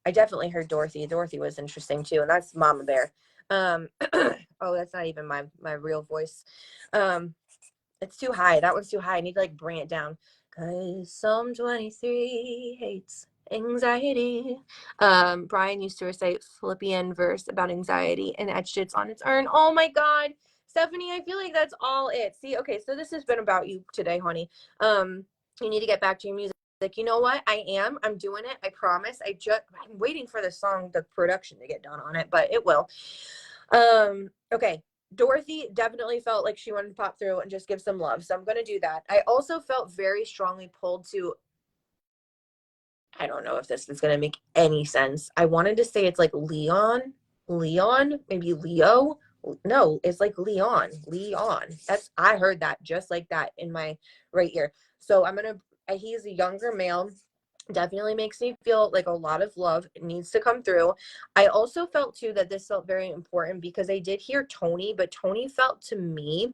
Speaker 2: I definitely heard Dorothy. Dorothy was interesting too, and that's Mama Bear. Oh, that's not even my real voice. It's too high. That one's too high. I need to like bring it down. Cause Psalm 23 hates anxiety. Brian used to recite Philippian verse about anxiety and etched it on its urn. Oh my God, Stephanie, I feel like that's all it. See, okay, so this has been about you today, honey. You need to get back to your music. Like, you know what? I'm doing it. I promise. I'm waiting for the song, the production to get done on it, but it will. Okay. Dorothy definitely felt like she wanted to pop through and just give some love. So I'm going to do that. I also felt very strongly pulled to, I don't know if this is going to make any sense. I wanted to say it's like Leon, maybe Leo. No, it's like Leon. I heard that just like that in my right ear. So he's a younger male. Definitely makes me feel like a lot of love needs to come through. I also felt too that this felt very important because I did hear Tony, but Tony felt to me,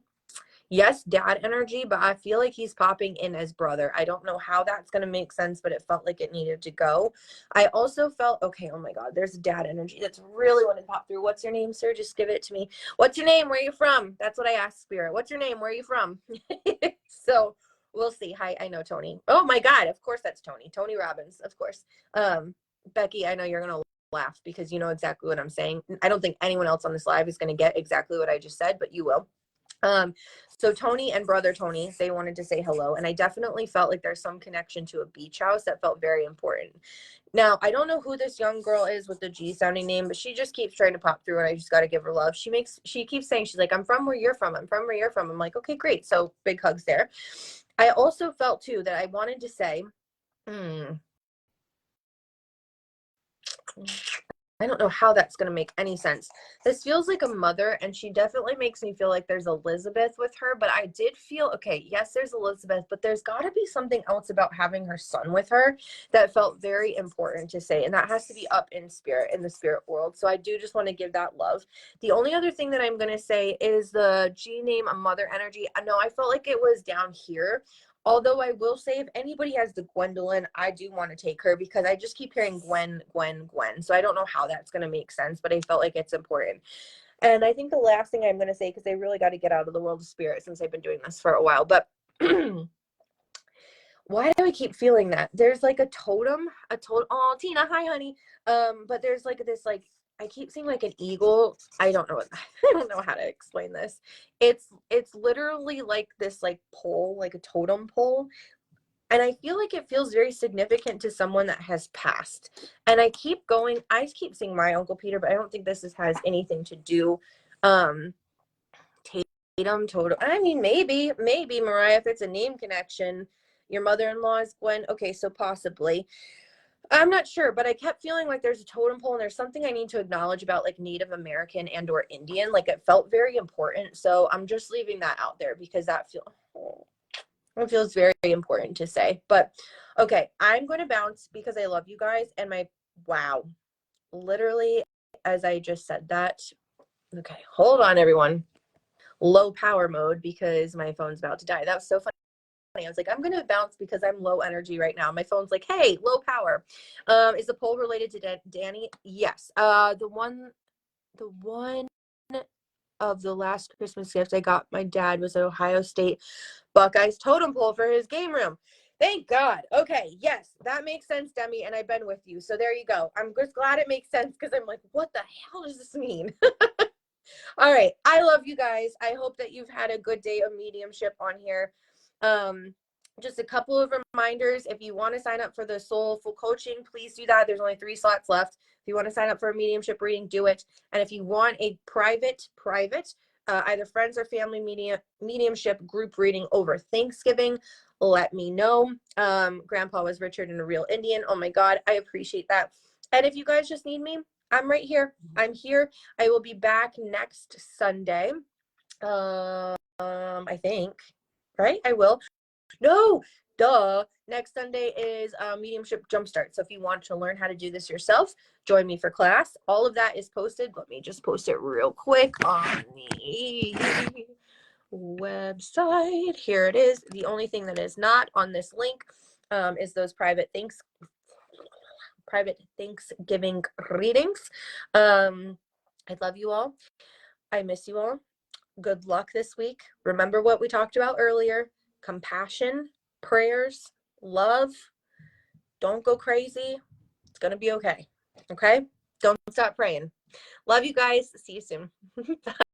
Speaker 2: yes, dad energy, but I feel like he's popping in as brother. I don't know how that's going to make sense, but it felt like it needed to go. I also felt, okay, oh my God, there's dad energy that's really wanting to pop through. What's your name, sir? Just give it to me. What's your name? Where are you from? That's what I asked Spirit. What's your name? Where are you from? So we'll see. Hi, I know Tony. Oh my God, of course that's Tony. Tony Robbins, of course. Becky, I know you're going to laugh because you know exactly what I'm saying. I don't think anyone else on this live is going to get exactly what I just said, but you will. So Tony and brother Tony, they wanted to say hello. And I definitely felt like there's some connection to a beach house that felt very important. Now, I don't know who this young girl is with the G sounding name, but she just keeps trying to pop through and I just got to give her love. She keeps saying, she's like, I'm from where you're from. I'm from where you're from. I'm like, okay, great. So big hugs there. I also felt too that I wanted to say, I don't know how that's going to make any sense. This feels like a mother, and she definitely makes me feel like there's Elizabeth with her, but I did feel, okay, yes, there's Elizabeth, but there's got to be something else about having her son with her that felt very important to say, and that has to be up in spirit, in the spirit world. So I do just want to give that love. The only other thing that I'm going to say is the G name, a mother energy. I know I felt like it was down here. Although I will say, if anybody has the Gwendolyn, I do want to take her because I just keep hearing Gwen, Gwen, Gwen. So I don't know how that's going to make sense, but I felt like it's important. And I think the last thing I'm going to say, because I really got to get out of the world of spirit since I've been doing this for a while, but why do I keep feeling that? There's like a totem. Oh, Tina, hi, honey. But there's like this, like, I keep seeing like an eagle. I don't know. I don't know how to explain this. It's literally like this, like pole, like a totem pole. And I feel like it feels very significant to someone that has passed. And I keep going. I keep seeing my Uncle Peter, but I don't think has anything to do. Tatum, total. I mean, maybe Mariah, if it's a name connection. Your mother-in-law is Gwen. Okay, so possibly. I'm not sure, but I kept feeling like there's a totem pole and there's something I need to acknowledge about like Native American and or Indian. Like it felt very important. So I'm just leaving that out there because it feels very important to say. But okay, I'm going to bounce because I love you guys. And wow, literally, as I just said that. Okay, hold on, everyone. Low power mode because my phone's about to die. That was so funny. I was like, I'm going to bounce because I'm low energy right now. My phone's like, hey, low power. Is the poll related to Danny? Yes. The one of the last Christmas gifts I got my dad was an Ohio State Buckeyes totem pole for his game room. Thank God. Okay. Yes, that makes sense, Demi. And I've been with you. So there you go. I'm just glad it makes sense because I'm like, what the hell does this mean? All right. I love you guys. I hope that you've had a good day of mediumship on here. Just a couple of reminders. If you want to sign up for the Soulful Coaching, please do that. There's only 3 slots left. If you want to sign up for a mediumship reading, do it. And if you want a private, either friends or family mediumship group reading over Thanksgiving, let me know. Grandpa was Richard and a real Indian. Oh my God, I appreciate that. And if you guys just need me, I'm right here. I'm here. I will be back next Sunday. I think, right? I will. No, duh. Next Sunday is Mediumship Jumpstart. So if you want to learn how to do this yourself, join me for class. All of that is posted. Let me just post it real quick on the website. Here it is. The only thing that is not on this link is those private Thanksgiving readings. I love you all. I miss you all. Good luck this week. Remember what we talked about earlier. Compassion, prayers, love. Don't go crazy. It's going to be okay. Okay? Don't stop praying. Love you guys. See you soon. Bye.